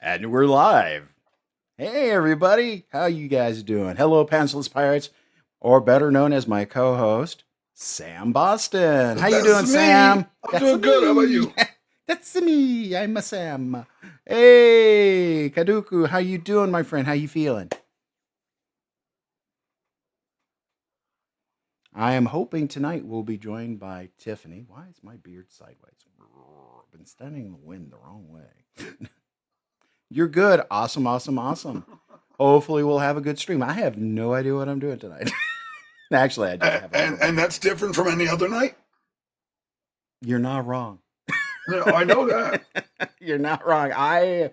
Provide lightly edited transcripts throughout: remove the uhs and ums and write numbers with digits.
And we're live. Hey everybody, how you guys doing? Hello, Pantsless Pirates, or better known as my co-host, Sam Boston. How you That's doing, me. Sam? I'm That's doing good. How about me. you? That's me. I'm a Sam. Hey, Kaduku, how you doing, my friend? How you feeling? I am hoping tonight we'll be joined by Tiffany. Why is my beard sideways? I've been standing in the wind the wrong way. You're good. Awesome, awesome, awesome. Hopefully, we'll have a good stream. I have no idea what I'm doing tonight. Actually, I do have a And little and idea. that's different from any other night. You're not wrong. No, I know that. You're not wrong. I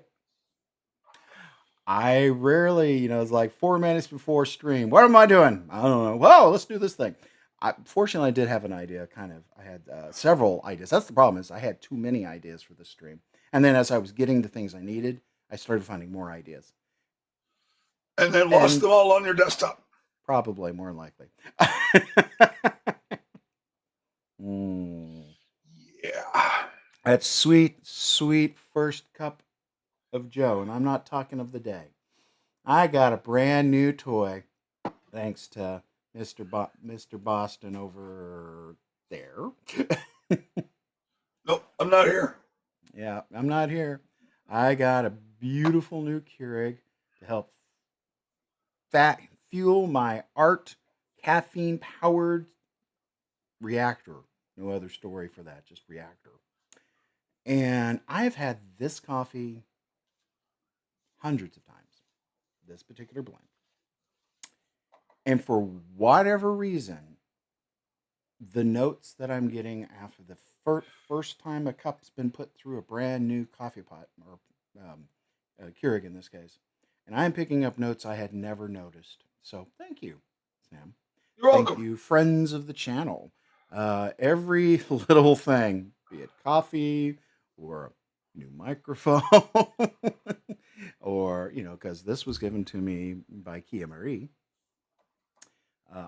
rarely, it's like 4 minutes before stream. What am I doing? I don't know. Whoa, let's do this thing. Fortunately, I did have an idea. Kind of, I had several ideas. That's the problem is I had too many ideas for the stream, and then as I was getting the things I needed, I started finding more ideas, And then lost and them all on your desktop. probably more than likely. Mm. Yeah. That sweet, sweet first cup of Joe, and I'm not talking of the day. I got a brand new toy thanks to Mr. Boston over there. Nope, I'm not here. Yeah, I'm not here. I got a beautiful new Keurig to help fat fuel my art caffeine powered reactor. No other story for that, just reactor. And I've had this coffee hundreds of times, this particular blend. And for whatever reason, the notes that I'm getting after the first time a cup's been put through a brand new coffee pot, or Keurig in this case, and I'm picking up notes I had never noticed. So thank you, Sam. You're Thank welcome. you, friends of the channel. Every little thing, be it coffee or a new microphone, or, because this was given to me by Kia Marie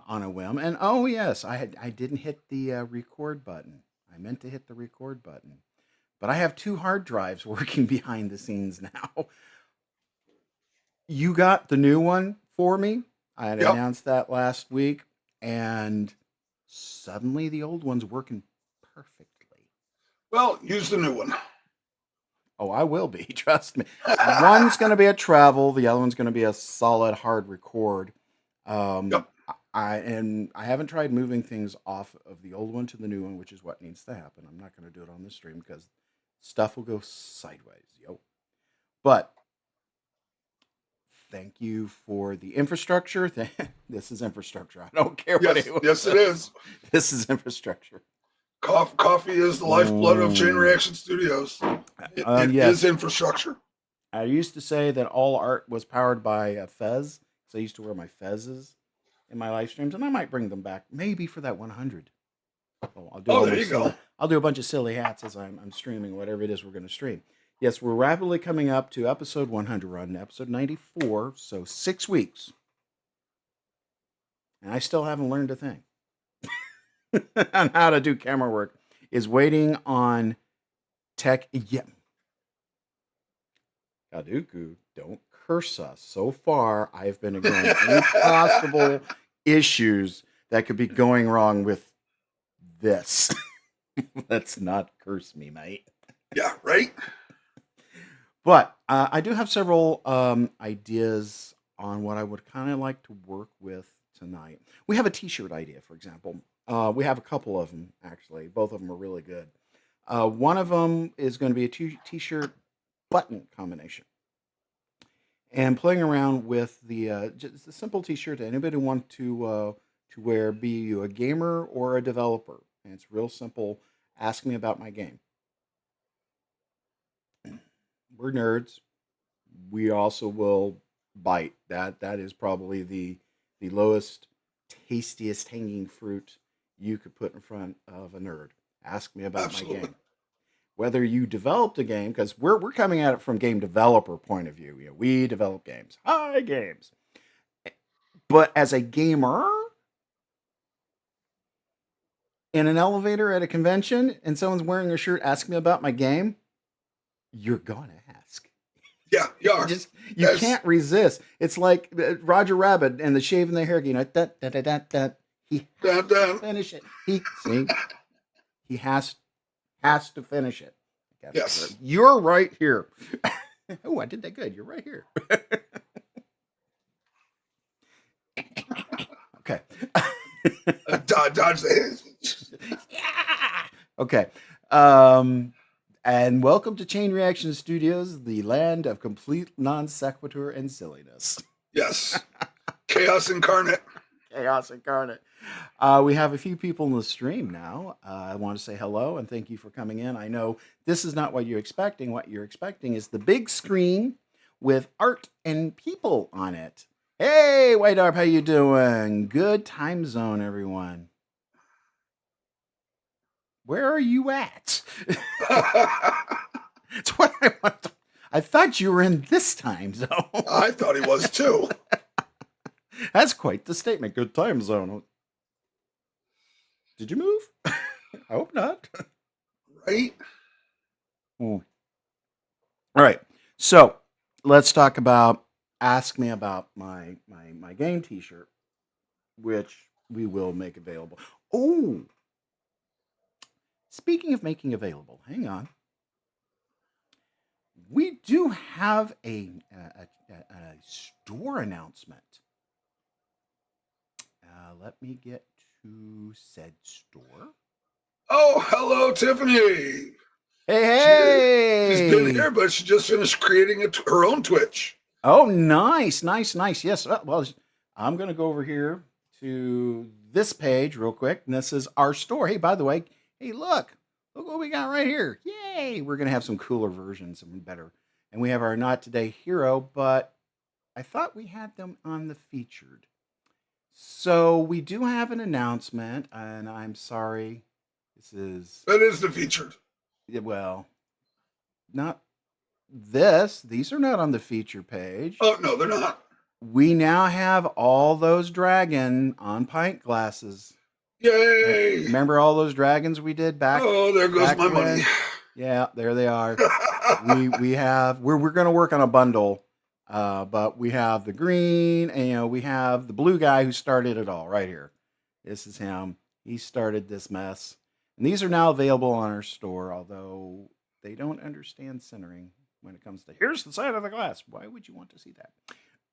on a whim. And oh yes, I didn't hit the record button. I meant to hit the record button, but I have two hard drives working behind the scenes now. You got the new one for me. I had Yep. announced that last week, and suddenly the old one's working perfectly. Well, use the new one. Oh, I will be. Trust me. One's going to be a travel. The other one's going to be a solid hard record. Um, Yep. I haven't tried moving things off of the old one to the new one, which is what needs to happen. I'm not going to do it on this stream because stuff will go sideways, yo. But thank you for the infrastructure. This is infrastructure. I don't care what Yes. anyone Yes, it says. is. This is infrastructure. Coffee is the lifeblood of Chain Mm. Reaction Studios. It is Yes. infrastructure. I used to say that all art was powered by a fez because I used to wear my fezzes in my live streams, and I might bring them back maybe for that 100. I'll do Oh, all there my you go. silly. I'll do a bunch of silly hats as I'm streaming whatever it is we're going to stream. Yes, we're rapidly coming up to episode 100. We're on episode 94, so 6 weeks, and I still haven't learned a thing on how to do camera work. Is waiting on tech. Yeah, Kaduku, don't curse us. So far, I've been ignoring any possible issues that could be going wrong with this. Let's not curse me, mate. Yeah, right? But I do have several ideas on what I would kind of like to work with tonight. We have a T-shirt idea, for example. We have a couple of them actually. Both of them are really good. One of them is going to be a T-shirt button combination, and playing around with the just a simple T-shirt that anybody want to wear, be you a gamer or a developer, and it's real simple. Ask me about my game. We're nerds. We also will bite. That is probably the lowest, tastiest hanging fruit you could put in front of a nerd. Ask me about my Absolutely. game. Whether you developed a game, because we're coming at it from game developer point of view. We develop games, hi games. But as a gamer in an elevator at a convention and someone's wearing a shirt asking me about my game, you're gonna ask. Yeah, Yeah. You can't resist. It's like Roger Rabbit and the shaving the hair. You know, he has to finish it. He has to finish it. Yes. You're right here. Oh, I did that good. You're right here. Okay. Dodge the Yeah. Okay. And welcome to Chain Reaction Studios, the land of complete non sequitur and silliness. Yes. Chaos incarnate. Chaos incarnate. We have a few people in the stream now. I want to say hello and thank you for coming in. I know this is not what you're expecting. What you're expecting is the big screen with art and people on it. Hey, White Arp, how you doing? Good time zone, everyone. Where are you at? That's what I want to... I thought you were in this time zone. I thought he was too. That's quite the statement. Good time zone. Did you move? I hope not. Right? All right. So let's talk about ask me about my game t-shirt, which we will make available. Oh, speaking of making available, hang on. We do have a store announcement. Let me get to said store. Oh, hello, Tiffany. Hey. She's been here, but she just finished creating her own Twitch. Oh, nice. Yes. Well, I'm going to go over here to this page real quick. And this is our store. Hey, by the way, hey, look what we got right here. Yay. We're going to have some cooler versions and better. And we have our Not Today hero, but I thought we had them on the featured. So we do have an announcement, and I'm sorry. That is the featured. Well, not this. These are not on the feature page. Oh, no, they're not. We now have all those dragon on pint glasses. Yay! Remember all those dragons we did back? Oh, there goes my money. Yeah, there they are. We're going to work on a bundle, but we have the green, and we have the blue guy who started it all right here. This is him. He started this mess. And these are now available on our store, although they don't understand centering when it comes to here's the side of the glass. Why would you want to see that?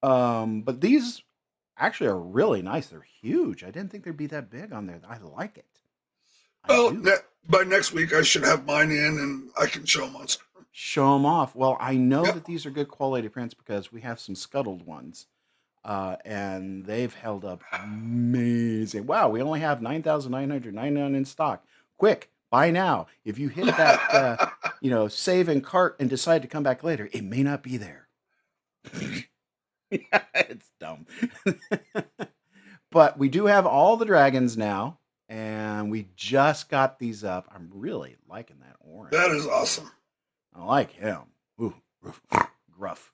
But these actually are really nice. They're huge. I didn't think they'd be that big on there. I like it. Well, by next week, I should have mine in and I can show them on screen. Show them off. Well, I know that these are good quality prints because we have some scuttled ones. And they've held up amazing. Wow, we only have 9,999 in stock. Quick, buy now. If you hit that, save and cart and decide to come back later, it may not be there. It's dumb. But we do have all the dragons now, and we just got these up. I'm really liking that orange. That is awesome. I like him. Ooh, gruff.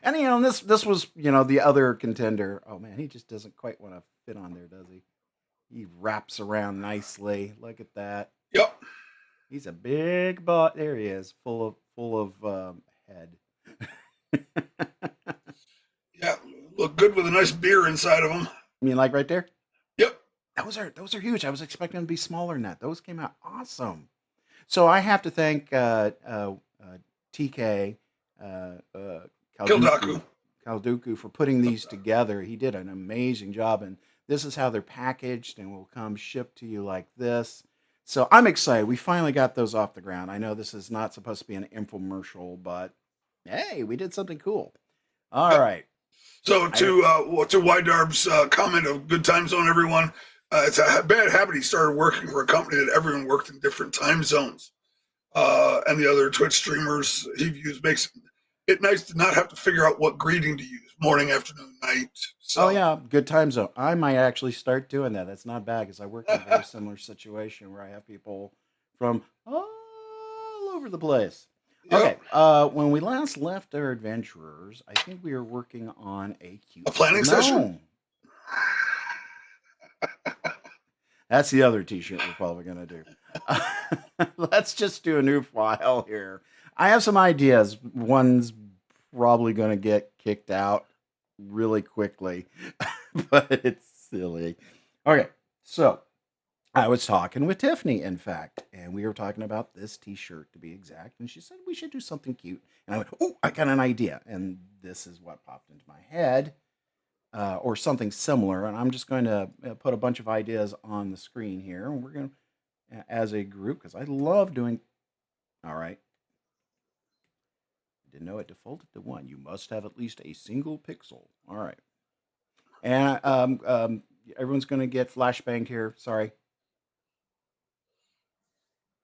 And this was the other contender. Oh man, he just doesn't quite want to fit on there, does he? He wraps around nicely. Look at that. Yep. He's a big butt. There he is, full of head. Yeah, look good with a nice beer inside of them. You mean like right there? Yep. Those are huge. I was expecting them to be smaller than that. Those came out awesome. So I have to thank TK Kalduku for putting these together. He did an amazing job, and this is how they're packaged and will come shipped to you like this. So I'm excited. We finally got those off the ground. I know this is not supposed to be an infomercial, but hey, we did something cool. All right. So to Wydarb's comment of good time zone, everyone, it's a bad habit. He started working for a company that everyone worked in different time zones. And the other Twitch streamers he views makes it nice to not have to figure out what greeting to use, morning, afternoon, night. So. Oh, yeah, good time zone. I might actually start doing that. That's not bad because I work in a very similar situation where I have people from all over the place. Yep. Okay, when we last left our adventurers, I think we were working on a planning session. That's the other t-shirt we're probably going to do. Let's just do a new file here. I have some ideas. One's probably going to get kicked out really quickly, but it's silly. Okay, so I was talking with Tiffany, in fact, and we were talking about this T-shirt to be exact, and she said we should do something cute. And I went, "Oh, I got an idea!" And this is what popped into my head, or something similar. And I'm just going to put a bunch of ideas on the screen here, and we're going to, as a group, because I love doing. All right, didn't know it defaulted to 1. You must have at least a single pixel. All right, and everyone's going to get flashbanged here. Sorry.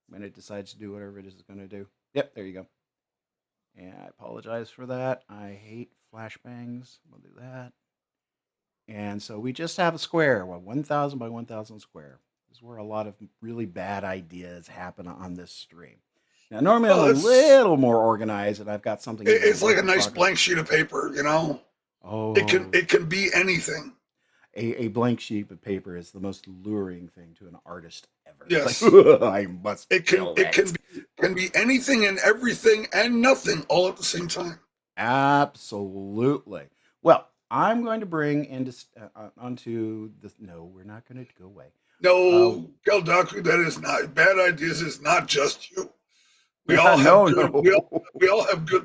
When it decides to do whatever it is it's going to do. Yep, there you go. And I apologize for that. I hate flashbangs. We'll do that. And so we just have a square, 1,000 by 1,000 square. This is where a lot of really bad ideas happen on this stream. Now, normally I'm a little more organized, and I've got something. It's like a nice blank sheet of paper, you know. Oh, it can be anything. A blank sheet of paper is the most luring thing to an artist ever. Yes, like, I must. It can be anything and everything and nothing all at the same time. Absolutely. Well, I'm going to bring into onto this. No, we're not going to go away. No, Keldaku, that is not bad ideas. Is not just you. We all have good. No. We all have good.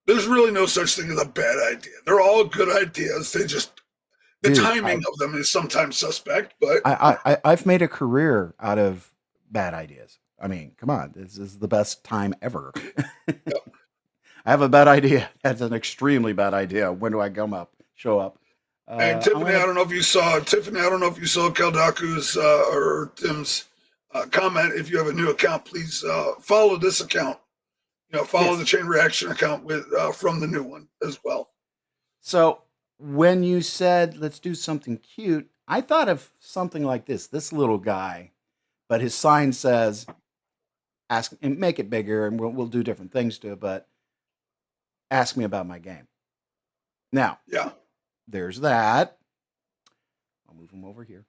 There's really no such thing as a bad idea. They're all good ideas. The timing of them is sometimes suspect, but I've made a career out of bad ideas. I mean, come on, this is the best time ever. Yep. I have a bad idea. That's an extremely bad idea. When do I show up? And Tiffany, I don't know if you saw Keldaku's or Tim's comment. If you have a new account, please follow this account. Follow the Chain Reaction account with from the new one as well. So when you said let's do something cute, I thought of something like this little guy, but his sign says, "Ask and make it bigger, and we'll do different things to it." But ask me about my game. Now, yeah, there's that. I'll move him over here.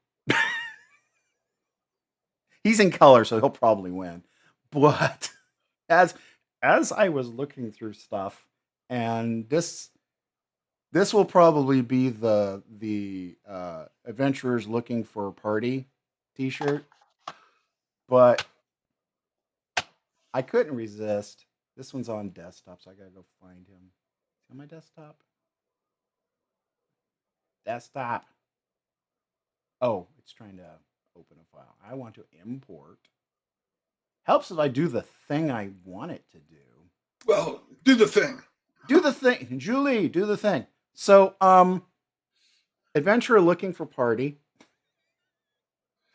He's in color, so he'll probably win. But as I was looking through stuff, and this will probably be the Adventurers Looking for a Party T-shirt, but I couldn't resist. This one's on desktop, so I gotta go find him. Is he on my desktop? Desktop. Oh, it's trying to open a file. I want to import. Helps if I do the thing I want it to do. Well, do the thing. Do the thing. Julie, do the thing. So, Adventurer Looking for Party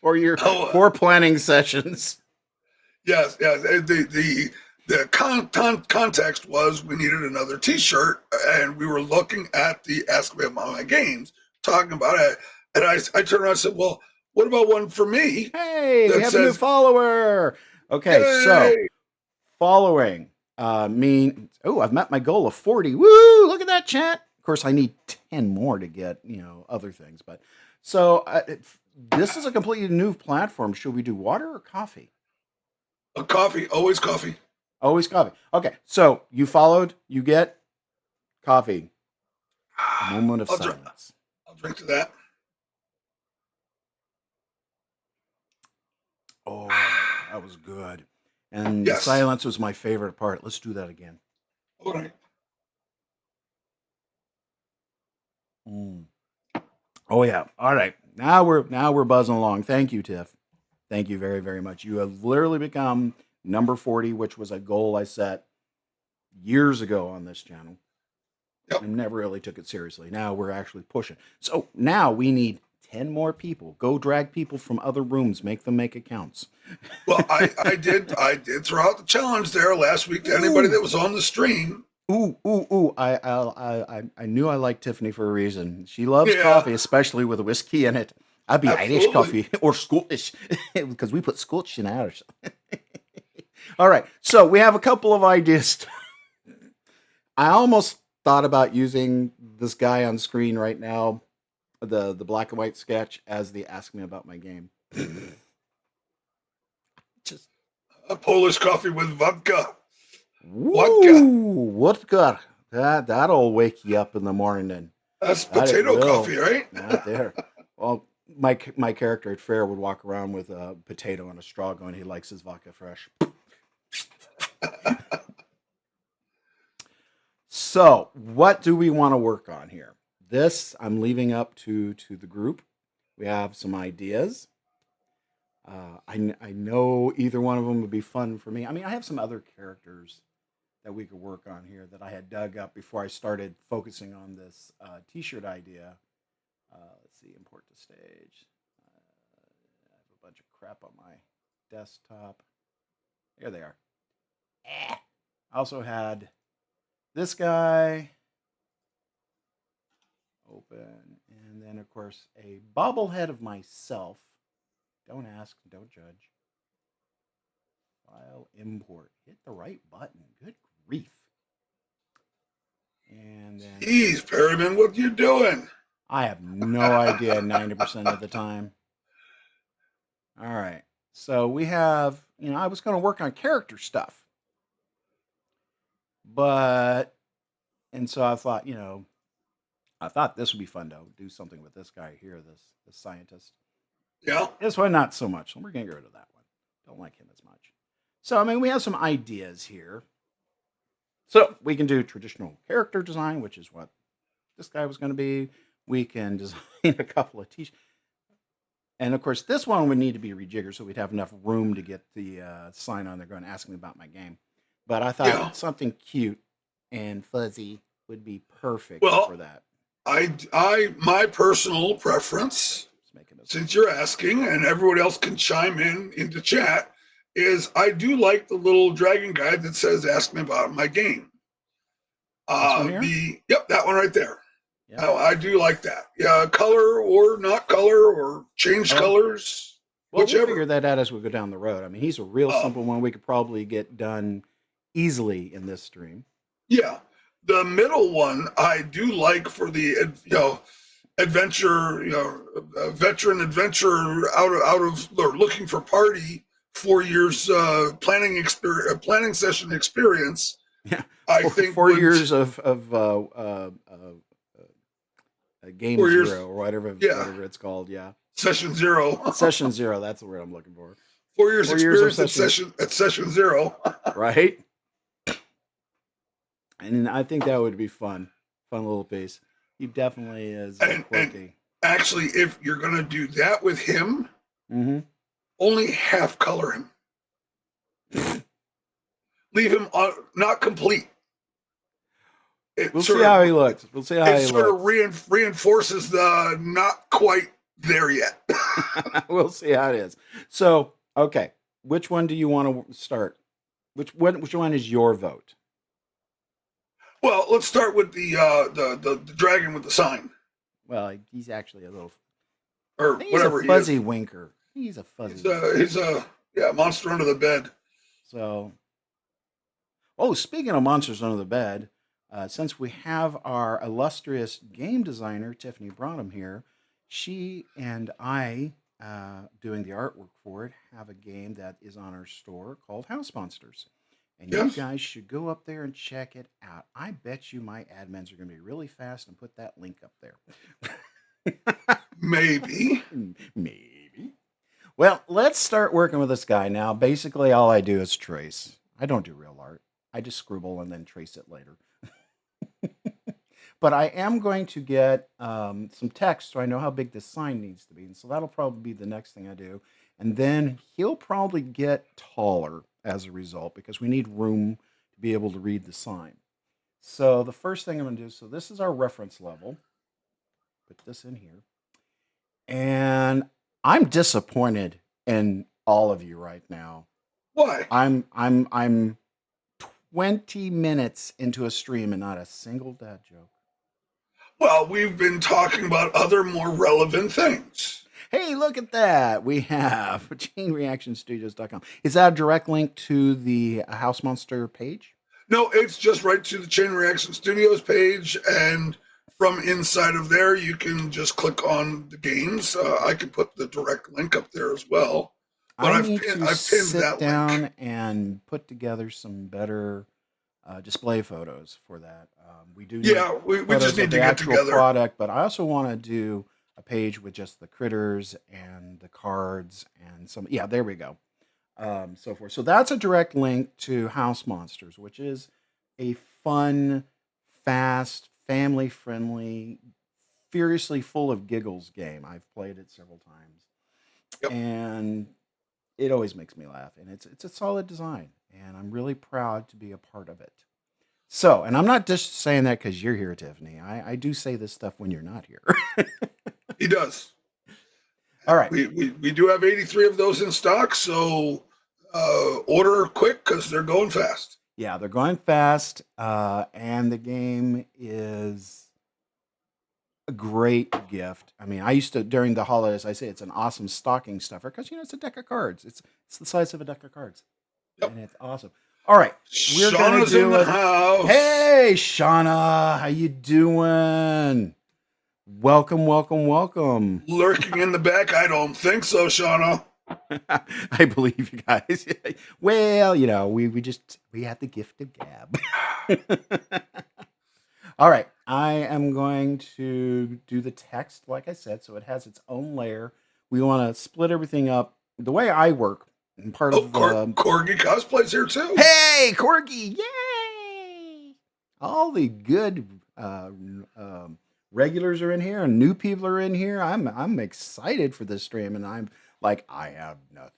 for your for planning sessions. Yes. The context was we needed another T-shirt, and we were looking at the Ask Me About My Games, talking about it, and I turned around and said, "Well, what about one for me?" Hey, we have a new follower. Okay, yay! So following mean. Oh, I've met my goal of 40. Woo! Look at that, chat. Of course, I need 10 more to get other things, but so this is a completely new platform. Should we do water or coffee? Coffee, always coffee. Always coffee. Okay, so you followed, you get coffee. Moment of silence. I'll drink to that. Oh, that was good. And yes. The silence was my favorite part. Let's do that again. All right. Oh yeah. All right. Now we're buzzing along. Thank you, Tiff. Thank you very, very much. You have literally become number 40, which was a goal I set years ago on this channel. Yep. And never really took it seriously. Now we're actually pushing. So now we need 10 more people. Go drag people from other rooms. Make them make accounts. Well, I did throw out the challenge there last week to anybody that was on the stream. Ooh! I knew I liked Tiffany for a reason. She loves coffee, especially with whiskey in it. I'd be Irish coffee or Scottish because we put Scotch in ours. All right, so we have a couple of ideas. I almost thought about using this guy on screen right now, the black and white sketch, as the Ask Me About My Game. A Polish coffee with vodka. Woo, vodka. That'll wake you up in the morning. That's That it potato will. coffee, right? Not there. Well, my character at Fair would walk around with a potato and a straw going, he likes his vodka fresh. So, what do we want to work on here? This I'm leaving up to the group. We have some ideas. I know either one of them would be fun for me. I mean, I have some other characters that we could work on here that I had dug up before I started focusing on this T-shirt idea. Let's see, import to stage. I have a bunch of crap on my desktop. Here they are. I also had this guy open, and then of course a bobblehead of myself. Don't ask, don't judge. File, import. Hit the right button. Good grief. And then Jeez, Perryman, what you doing? I have no idea 90% of the time. All right. So we have, I was going to work on character stuff. And so I thought, this would be fun to do something with this guy here, this scientist. Yeah. This one, not so much. We're going to get rid of that one. Don't like him as much. So, I mean, we have some ideas here. So we can do traditional character design, which is what this guy was going to be. We can design a couple of t-shirts. And of course, this one would need to be rejiggered so we'd have enough room to get the sign on there going asking me about my game. But I thought something cute and fuzzy would be perfect for that. My personal preference, since you're asking, and everyone else can chime in into chat, is I do like the little dragon guide that says "Ask me about my game." That one right there. Yep. I do like that. Yeah, color or not color or change colors. Well, whichever. We'll figure that out as we go down the road. I mean, he's a real simple one. We could probably get done easily in this stream. Yeah, the middle one I do like for the adventure, veteran adventurer out of or looking for party 4 years planning session experience. Yeah, I think 4 years of game 4 years, zero or whatever it's called. Yeah, session zero. Session zero. That's the word I'm looking for. 4 years experience at session zero. Right. And I think that would be fun little piece. He definitely is quirky. And actually, if you're going to do that with him, only half color him. Leave him not complete. We'll see how he looks. We'll see how he looks. It sort of reinforces the not quite there yet. We'll see how it is. So, okay, which one do you want to start? Which one is your vote? Well, let's start with the dragon with the sign. Well, he's actually a little, or whatever. He's a fuzzy winker. He's a fuzzy. He's a monster under the bed. So, speaking of monsters under the bed, since we have our illustrious game designer Tiffany Bronham here, she and I, doing the artwork for it, have a game that is on our store called House Monsters. And you guys should go up there and check it out. I bet you my admins are going to be really fast and put that link up there. Maybe. Well, let's start working with this guy now. Basically, all I do is trace. I don't do real art. I just scribble and then trace it later. But I am going to get some text so I know how big this sign needs to be. And so that'll probably be the next thing I do. And then he'll probably get taller as a result because we need room to be able to read the sign. So the first thing I'm going to do, so this is our reference level. Put this in here. And I'm disappointed in all of you right now. Why? I'm 20 minutes into a stream and not a single dad joke. Well, we've been talking about other more relevant things. Hey, look at that. We have chainreactionstudios.com. Is that a direct link to the House Monster page? No, it's just right to the Chain Reaction Studios page. And from inside of there, you can just click on the games. I can put the direct link up there as well. but I need to I've pinned sit that link. down and put together some better display photos for that. We do need Yeah, we just photos of need the to get actual together. product, but I also want to do a page with just the critters and the cards and some. Yeah, there we go. So forth. So that's a direct link to House Monsters, which is a fun, fast, family friendly, furiously full of giggles game. I've played it several times, Yep. and it always makes me laugh. And it's a solid design, and I'm really proud to be a part of it. So, and I'm not just saying that because you're here, Tiffany. I do say this stuff when you're not here. He does. All right. We do have 83 of those in stock, so order quick because they're going fast. Yeah, they're going fast, and the game is a great gift. I mean, I used to during the holidays. I say it's an awesome stocking stuffer because it's a deck of cards. It's the size of a deck of cards, Yep. and it's awesome. All right, we're gonna Shauna's in do the it. house. Hey, Shauna, how you doing? Welcome, welcome, welcome. Lurking in the back? I don't think so, Shauna. I believe you guys. Well, we have the gift of gab. All right, I am going to do the text like I said, so it has its own layer. We want to split everything up. The way I work, and part Oh, of Corgi Cosplay's here too. hey Corgi, yay! All the good regulars are in here, and new people are in here. I'm excited for this stream, and I'm like, I have nothing.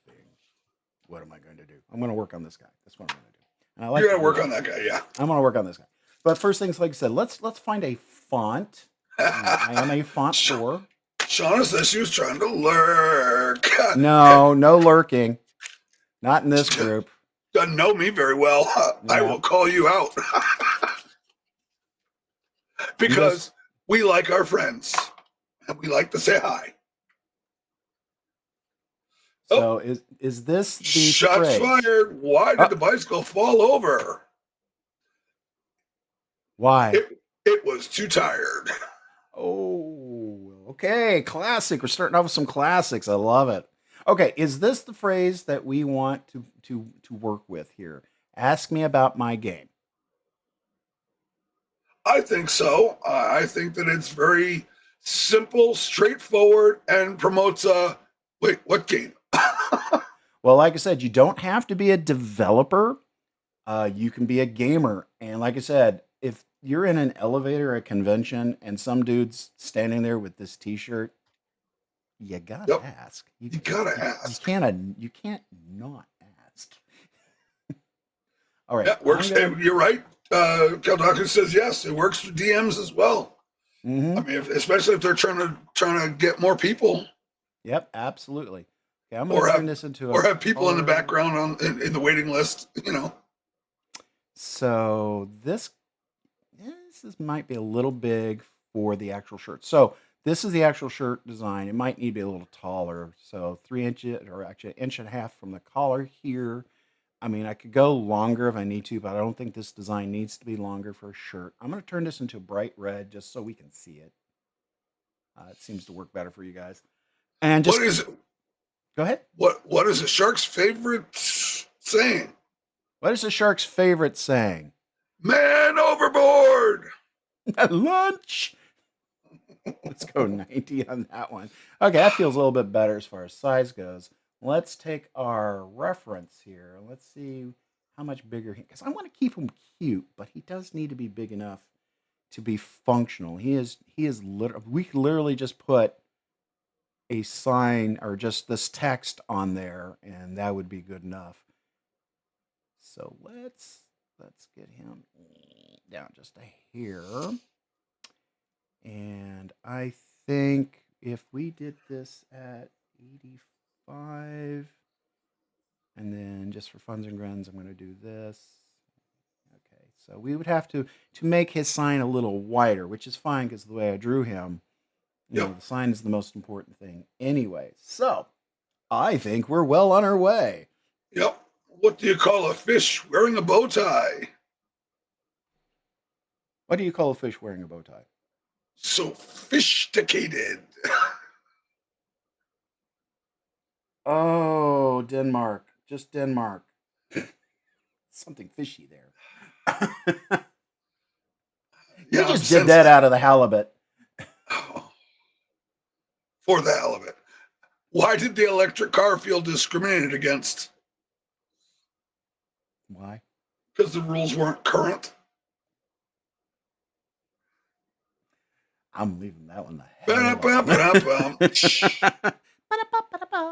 What am I going to do? I'm going to work on this guy. That's what I'm going to do. And I like You're to gonna do work that. on that guy, yeah. I'm going to work on this guy. But first things, like I said, let's find a font. I am a font whore. Shauna says she was trying to lurk. No lurking. Not in this group. Doesn't know me very well. I will call you out. Because we like our friends. And we like to say hi. So is this the shots phrase? Fired? Why did the bicycle fall over? Why? It was too tired. Oh, okay. Classic. We're starting off with some classics. I love it. Okay, is this the phrase that we want to work with here? Ask me about my game. I think so. I think that it's very simple, straightforward, and promotes a wait, what game? Well, like I said, you don't have to be a developer. You can be a gamer. And like I said, if you're in an elevator at a convention and some dude's standing there with this T-shirt, you gotta ask. You gotta ask. You can't not ask. All right. Yeah, works. You're right. Cal Doctor says yes. It works for DMs as well. Mm-hmm. I mean, especially if they're trying to get more people. Yep, absolutely. Okay, I'm going to turn this into or have people in the background in the waiting list. So this might be a little big for the actual shirt. So this is the actual shirt design. It might need to be a little taller. So 3 inches, or actually 1.5 inches from the collar here. I mean, I could go longer if I need to, but I don't think this design needs to be longer for a shirt. I'm going to turn this into a bright red just so we can see it. It seems to work better for you guys. And just what is it? Go ahead. What is a shark's favorite saying? What is a shark's favorite saying? Man overboard. Lunch. Let's go 90 on that one. Okay, that feels a little bit better as far as size goes. Let's take our reference here. Let's see how much bigger because I want to keep him cute, but he does need to be big enough to be functional. He is we could literally just put a sign or just this text on there and that would be good enough. So let's get him down just a hair. And I think if we did this at 85, and then just for funs and grins, I'm going to do this. Okay, so we would have to make his sign a little wider, which is fine because the way I drew him, you know, the sign is the most important thing anyway. So I think we're well on our way. Yep. What do you call a fish wearing a bow tie? What do you call a fish wearing a bow tie? Sophisticated. Oh, Denmark. Just Denmark. Something fishy there. You Yeah, I'm just did that sensing. out of the halibut. Oh, for the hell of it. Why did the electric car feel discriminated against? Why? Because the rules weren't current. I'm leaving that one the hell Ba-da-ba-ba-da-bum. alone.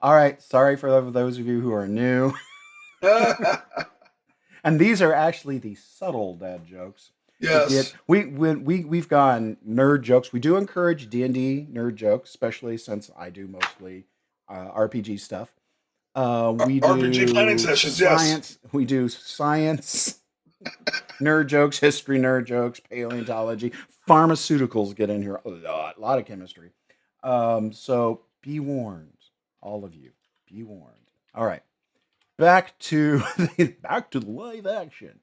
All right. Sorry for those of you who are new. And these are actually the subtle dad jokes that get Yes. we've gone nerd jokes. We do encourage D&D nerd jokes, especially since I do mostly RPG stuff. We RPG planning do sessions, yes. science. We do science nerd jokes, history nerd jokes, paleontology, pharmaceuticals get in here a lot of chemistry. So be warned, all of you, be warned. All right, back to back to the live action.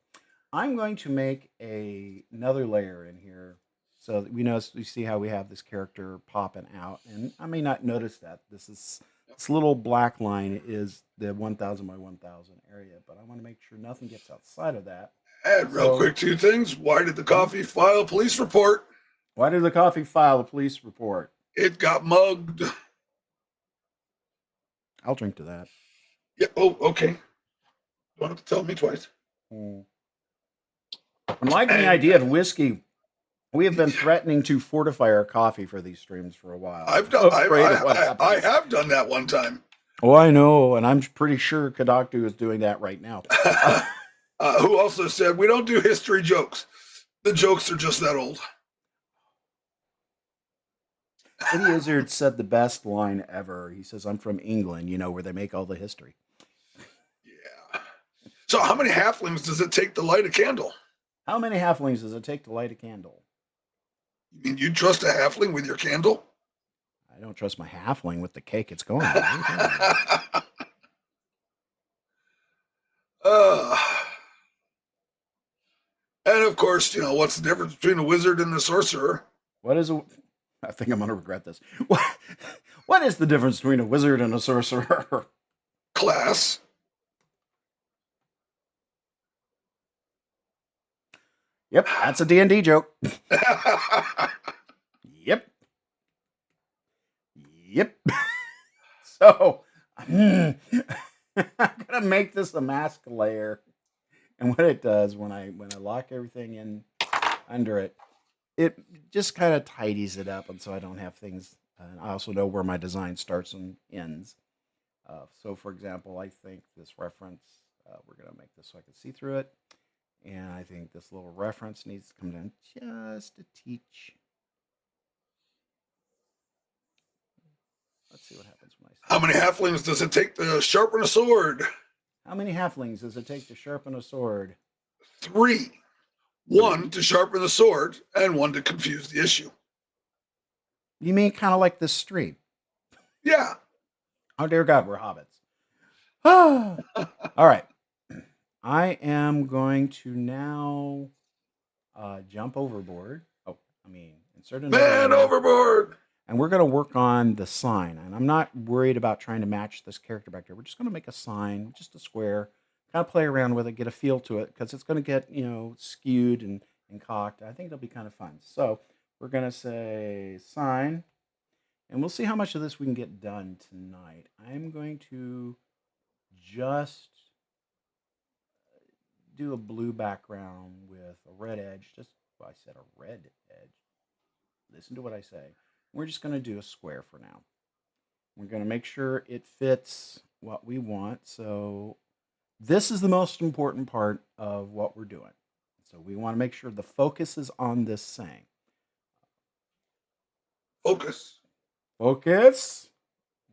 I'm going to make another layer in here so that we see how we have this character popping out, and I may not notice that this little black line is the 1,000 by 1,000 area, but I want to make sure nothing gets outside of that. And real So, quick, two things. Why did the mhm. coffee file a police report? Why did the coffee file a police report? It got mugged. I'll drink to that. Yeah. Oh, okay. Don't have to tell me twice. Mm. I'm liking the And idea of whiskey. We have been threatening to fortify our coffee for these streams for a while. I've done. I'm afraid of what I happens. have done that one time. Oh, I know, and I'm pretty sure Kadaktu is doing that right now. Who also said we don't do history jokes. The jokes are just that old. Eddie Izzard said the best line ever. He says, "I'm from England, where they make all the history." Yeah. So, how many halflings does it take to light a candle? How many halflings does it take to light a candle? You mean you trust a halfling with your candle? I don't trust my halfling with the cake it's going on. uh, and of course, what's the difference between a wizard and a sorcerer? What is a? I think I'm going to regret this. What is the difference between a wizard and a sorcerer? Class. Yep, that's a D&D joke. Yep. Yep. So, I'm gonna make this a mask layer, and what it does when I lock everything in under it, it just kind of tidies it up, and so I don't have things. And I also know where my design starts and ends. So, for example, I think this reference, we're gonna make this so I can see through it, and I think this little reference needs to come down just to teach. Let's see what happens when I say. How many halflings does it take to sharpen a sword? How many halflings does it take to sharpen a sword? 3. 1 to sharpen the sword, and 1 to confuse the issue. You mean kind of like this stream? Yeah. Oh, dear God, we're hobbits. All right. I am going to now jump overboard. Oh, insert another Man layer. overboard. And we're going to work on the sign. And I'm not worried about trying to match this character back there. We're just going to make a sign, just a square, kind of play around with it, get a feel to it, because it's going to get, skewed and cocked. I think it'll be kind of fun. So we're going to say sign, and we'll see how much of this we can get done tonight. I'm going to just do a blue background with a red edge. I said a red edge. Listen to what I say. We're just going to do a square for now. We're going to make sure it fits what we want. So this is the most important part of what we're doing. So we want to make sure the focus is on this saying. Focus. Focus.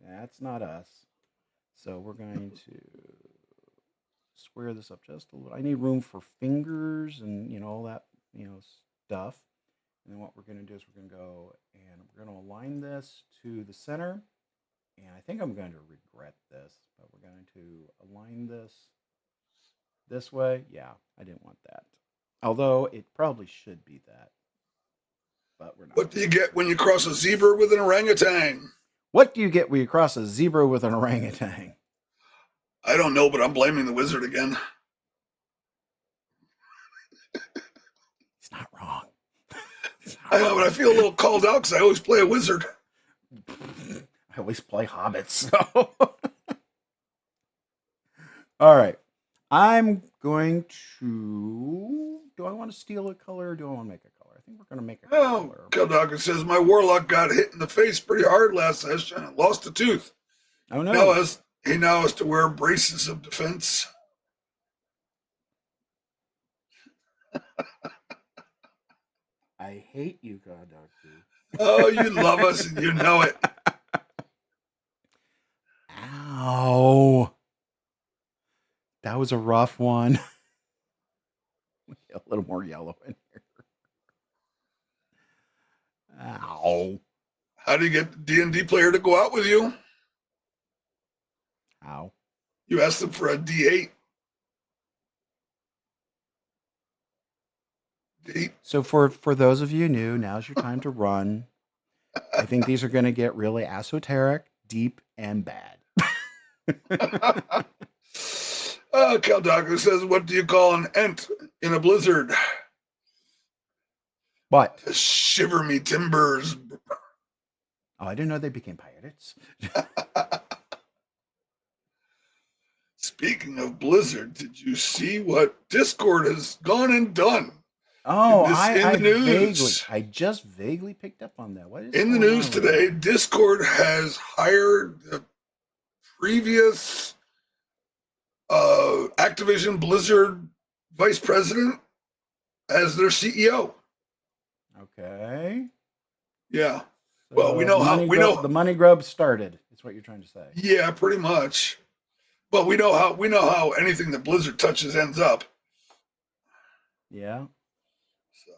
That's not us. So we're going to square this up just a little. I need room for fingers and all that stuff. And then what we're going to do is we're going to go and we're going to align this to the center. And I think I'm going to regret this, but we're going to align this way. Yeah, I didn't want that. Although it probably should be that. But we're not. What do you get when you cross a zebra with an orangutan? What do you get when you cross a zebra with an orangutan? I don't know, but I'm blaming the wizard again. He's not wrong. I know, but I feel a little called out because I always play a wizard. I always play hobbits. So. All right. I'm going to. Do I want to steal a color or do I want to make a color? I think we're going to make a color. Keldogger says my warlock got hit in the face pretty hard last session and lost a tooth. Oh no! He now has to wear braces of defense. I hate you, God Doctor. Oh, you love us and you know it. Ow. That was a rough one. A little more yellow in here. Ow. How do you get the D&D player to go out with you? How? You ask them for a D8. So for those of you new, now's your time to run. I think these are going to get really esoteric, deep, and bad. Keldogger says, what do you call an ent in a blizzard? What? Shiver me timbers. Oh, I didn't know they became pirates. Speaking of Blizzard, did you see what Discord has gone and done? Oh, in the news. I just vaguely picked up on that. What is in the news today? Discord has hired the previous Activision Blizzard vice president as their CEO. Okay. Yeah. So well, we know the money grub started. Is what you're trying to say? Yeah, pretty much. But we know how anything that Blizzard touches ends up. Yeah. So,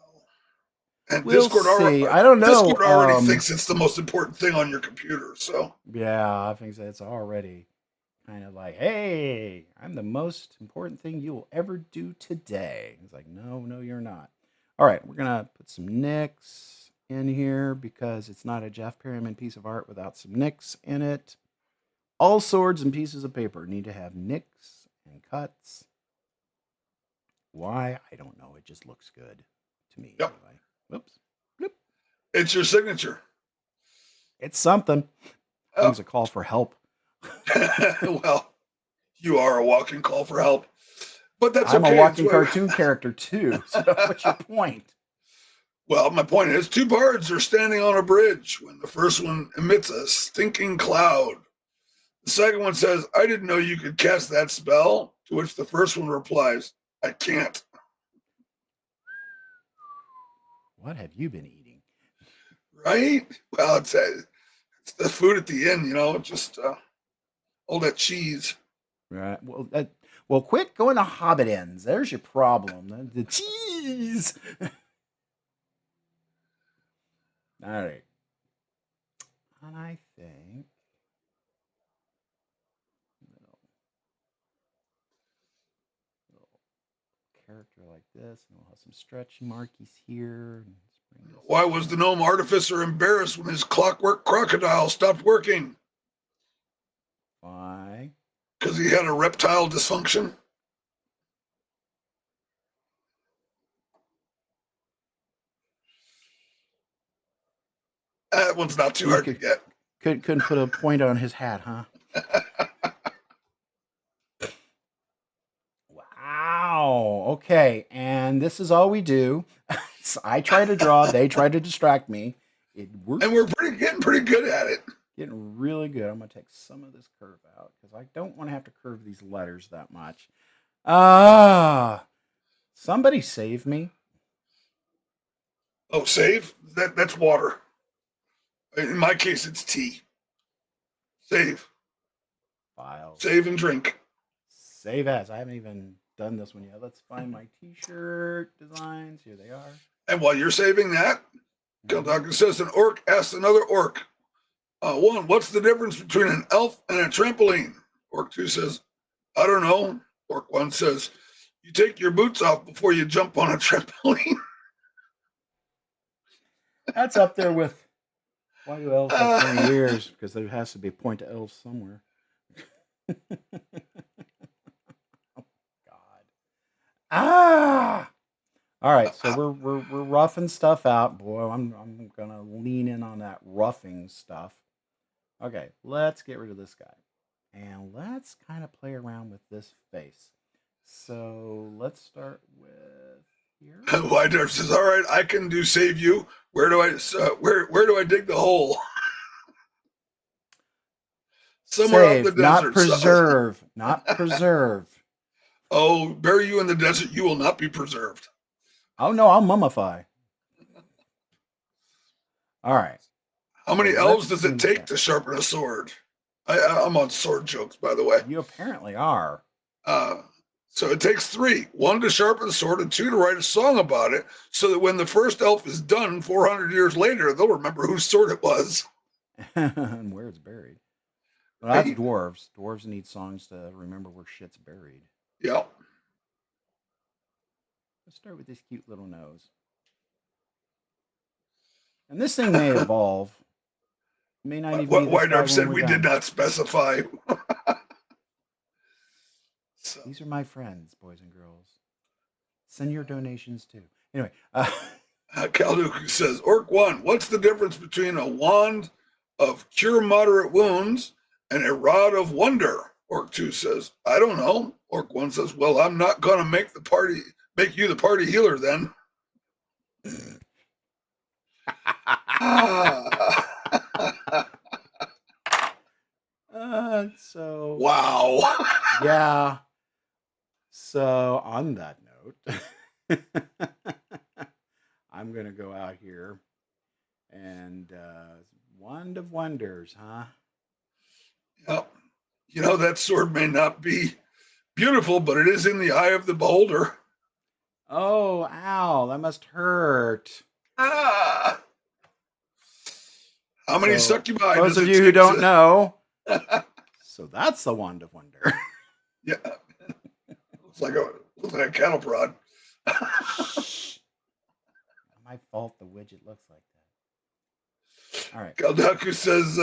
and we'll Discord already, I don't know. Discord already thinks it's the most important thing on your computer. So yeah, I think it's already kind of like, hey, I'm the most important thing you will ever do today. It's like, no, you're not. All right, we're gonna put some nicks in here because it's not a Jeff Perryman piece of art without some nicks in it. All swords and pieces of paper need to have nicks and cuts. Why? I don't know. It just looks good to me. Yep. Anyway. Whoops. Bloop. It's your signature. It's something. It was a call for help. Well, you are a walking call for help. But that's I'm okay. a walking cartoon character too. So what's your point? Well, my point is 2 bards are standing on a bridge when the first one emits a stinking cloud. The second one says, I didn't know you could cast that spell, to which the first one replies, I can't. What have you been eating? Right? Well, it's the food at the end, just all that cheese. Right. Well, quit going to Hobbit ends. There's your problem. The cheese. All right. And I think character like this, and we'll have some stretch markies here. Why was the gnome artificer embarrassed when his clockwork crocodile stopped working? Why? Because he had a reptile dysfunction. That one's not too hard to get. Couldn't put a point on his hat, huh? Wow. Okay. And this is all we do. So I try to draw. They try to distract me. It works. And we're getting pretty good at it. Getting really good. I'm going to take some of this curve out because I don't want to have to curve these letters that much. Somebody save me. Oh, save? That's water. In my case, it's tea. Save. File. Save and drink. Save as. I haven't even done this one yet. Let's find my t-shirt designs. Here they are. And while you're saving that, Keldogger says an orc asks another orc, 1, what's the difference between an elf and a trampoline? Orc 2 says, I don't know. Orc 1 says, you take your boots off before you jump on a trampoline. That's up there with Why do elves have 20 ears? Because there has to be a point to elves somewhere. God. Ah! All right, so we're roughing stuff out. Boy, I'm gonna lean in on that roughing stuff. Okay, let's get rid of this guy. And let's kind of play around with this face. So let's start with here. White Dwarf says, "All right, I can do save you. Where do I where do I dig the hole? Somewhere out in the Save, desert. not preserve, not preserve. Oh, bury you in the desert, you will not be preserved. Oh no, I'll mummify. All right. How many So elves let's does it see take that. to sharpen a sword? I'm on sword jokes, by the way. You apparently are. So it takes 3: 1 to sharpen the sword, and 2 to write a song about it, so that when the first elf is done 400 years later, they'll remember whose sword it was. And where it's buried. Well, that's dwarves. Dwarves need songs to remember where shit's buried. Yeah. Let's start with this cute little nose. And this thing may evolve. It may not even be this White guy Dwarf when said we're we done. did not specify. So. These are my friends, boys and girls. Send your donations too. Anyway. Kalduku says, Orc 1, what's the difference between a wand of cure moderate wounds and a rod of wonder? Orc 2 says, I don't know. Orc 1 says, well, I'm not going to make you the party healer then. So wow. Yeah. So on that note, I'm gonna go out here and Wand of Wonders, huh? Yep. You know, that sword may not be beautiful, but it is in the eye of the beholder. Oh, ow, that must hurt. How many succubi? Those of you who don't know, so that's the Wand of Wonder. Yeah. Looks like a cattle prod. My fault the widget looks like that. All right. Kaldaku says,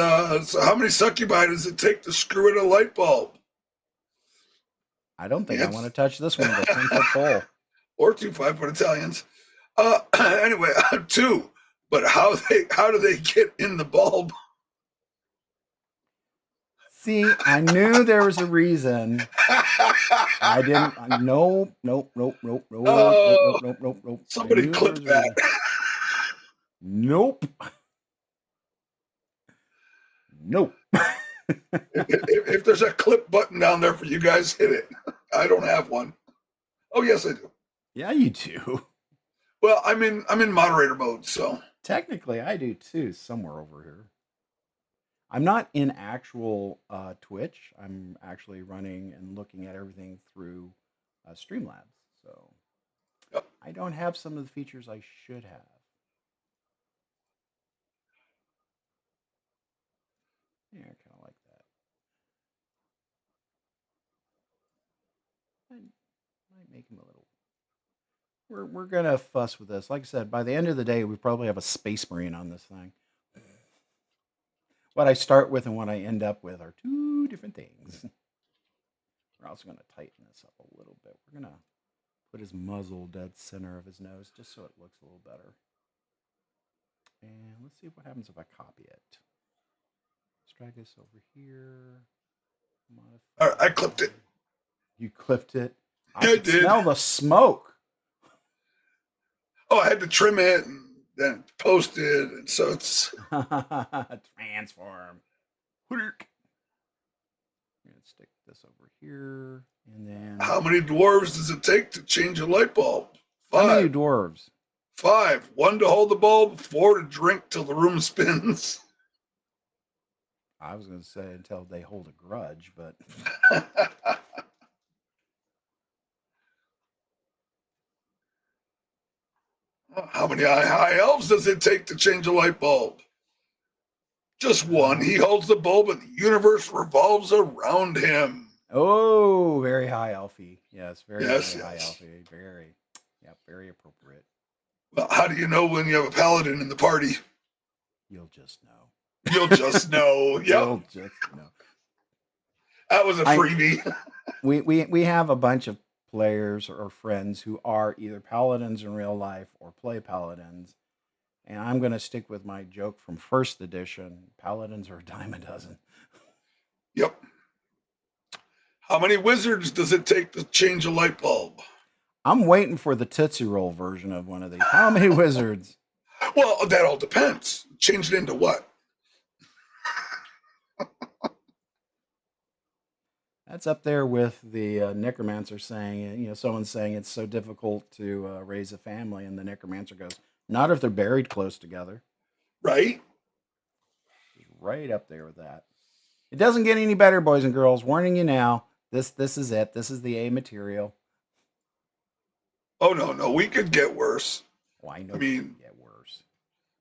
so how many succubi does it take to screw in a light bulb? I don't think I want to touch this one with a 10-foot pole. Or 2 5-foot Italians. Anyway, 2. But how do they get in the bulb? See, I knew there was a reason. I didn't. Nope. Somebody clip that. Nope. If there's a clip button down there for you guys, hit it. I don't have one. Oh yes, I do. Yeah, you do. Well, I'm in moderator mode, so technically I do too. Somewhere over here. I'm not in actual Twitch. I'm actually running and looking at everything through Streamlabs. So yep. I don't have some of the features I should have. Yeah, I kind of like that. I might make him a little. We're gonna fuss with this. Like I said, by the end of the day, we probably have a Space Marine on this thing. What I start with and what I end up with are 2 different things. We're also going to tighten this up a little bit. We're going to put his muzzle dead center of his nose just so it looks a little better. And let's see what happens if I copy it. Let's drag this over here. All right, I clipped it. You clipped it? I did. Smell the smoke. Oh, I had to trim it and then post it, and so it's transform. I'm gonna stick this over here, and then how many dwarves does it take to change a light bulb? 5. How many dwarves? 5. 1 to hold the bulb, 4 to drink till the room spins. I was gonna say until they hold a grudge, but how many high elves does it take to change a light bulb? Just 1. He holds the bulb and the universe revolves around him. Oh, very high elfie. Yes, very high elfie. Very appropriate. Well, how do you know when you have a paladin in the party? You'll just know. You'll just know. Yep. You'll just know. That was a freebie. We have a bunch of players or friends who are either paladins in real life or play paladins. And I'm going to stick with my joke from first edition. Paladins are a dime a dozen. Yep. How many wizards does it take to change a light bulb? I'm waiting for the Tootsie Roll version of one of these. How many wizards? Well, that all depends. Change it into what? That's up there with the necromancer saying, someone's saying it's so difficult to raise a family, and the necromancer goes, not if they're buried close together. Right? Right up there with that. It doesn't get any better, boys and girls. Warning you now. This is it. This is the A material. Oh, no. We could get worse. Oh, I know. I mean, we could get worse.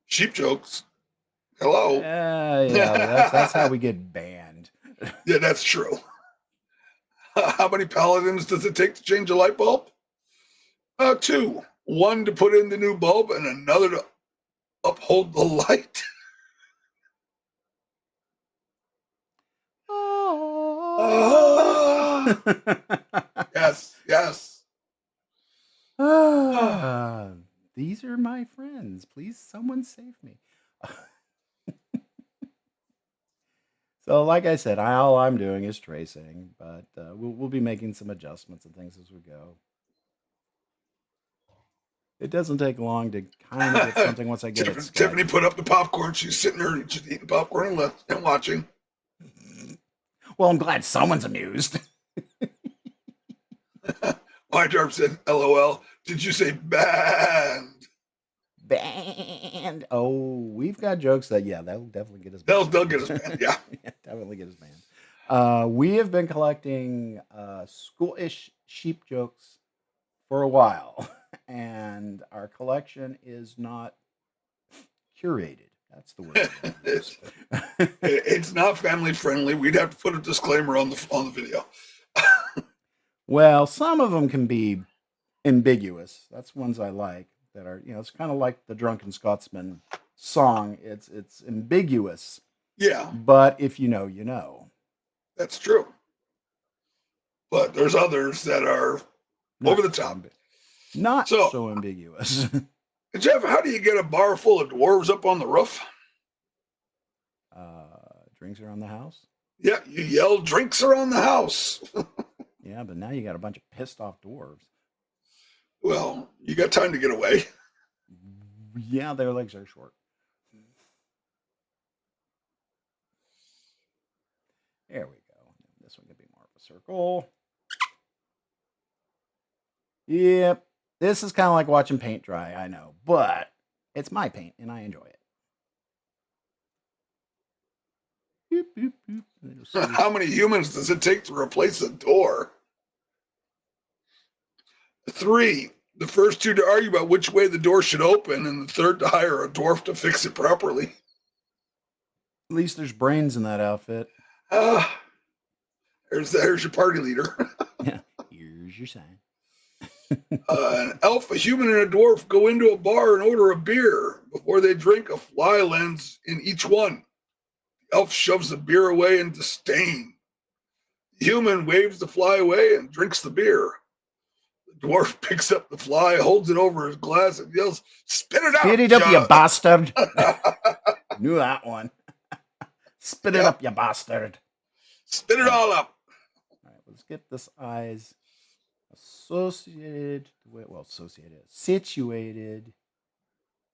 Sheep jokes. Hello. Yeah, that's how we get banned. Yeah, that's true. How many paladins does it take to change a light bulb? 2. One to put in the new bulb and another to uphold the light. Yes. These are my friends. Please, someone save me. So, like I said, all I'm doing is tracing, but we'll be making some adjustments and things as we go. It doesn't take long to kind of get something once I get it. Tiffany put up the popcorn. She's sitting there just eating popcorn and watching. Well, I'm glad someone's amused. White said, LOL. Did you say banned? Banned. Oh, we've got jokes that'll definitely get us banned. They'll get us banned, yeah. Definitely get us banned. We have been collecting school-ish sheep jokes for a while, and our collection is not curated. That's the word. It's not family friendly. We'd have to put a disclaimer on the video. Well, some of them can be ambiguous. That's ones I like that are, it's kind of like the Drunken Scotsman song. It's ambiguous. Yeah. But if you know, you know. That's true. But there's others that are over the top. Not so ambiguous. Jeff, how do you get a bar full of dwarves up on the roof? Drinks around the house? Yeah, you yell drinks around the house. Yeah, but now you got a bunch of pissed off dwarves. Well, you got time to get away. Yeah, their legs are short. There we go. This one could be more of a circle. Yep. This is kind of like watching paint dry, I know. But it's my paint, and I enjoy it. Boop, boop, boop. How many humans does it take to replace a door? 3. The first 2 to argue about which way the door should open, and the third to hire a dwarf to fix it properly. At least there's brains in that outfit. There's your party leader. Yeah, here's your sign. An elf, a human, and a dwarf go into a bar and order a beer. Before they drink, a fly lands in each one. The elf shoves the beer away in disdain. The human waves the fly away and drinks the beer. The dwarf picks up the fly, holds it over his glass, and yells, "Spit it out! Spit it up, you bastard!" Knew that one. Spit it up, you bastard! Spit it all up! All right, let's get this eyes situated,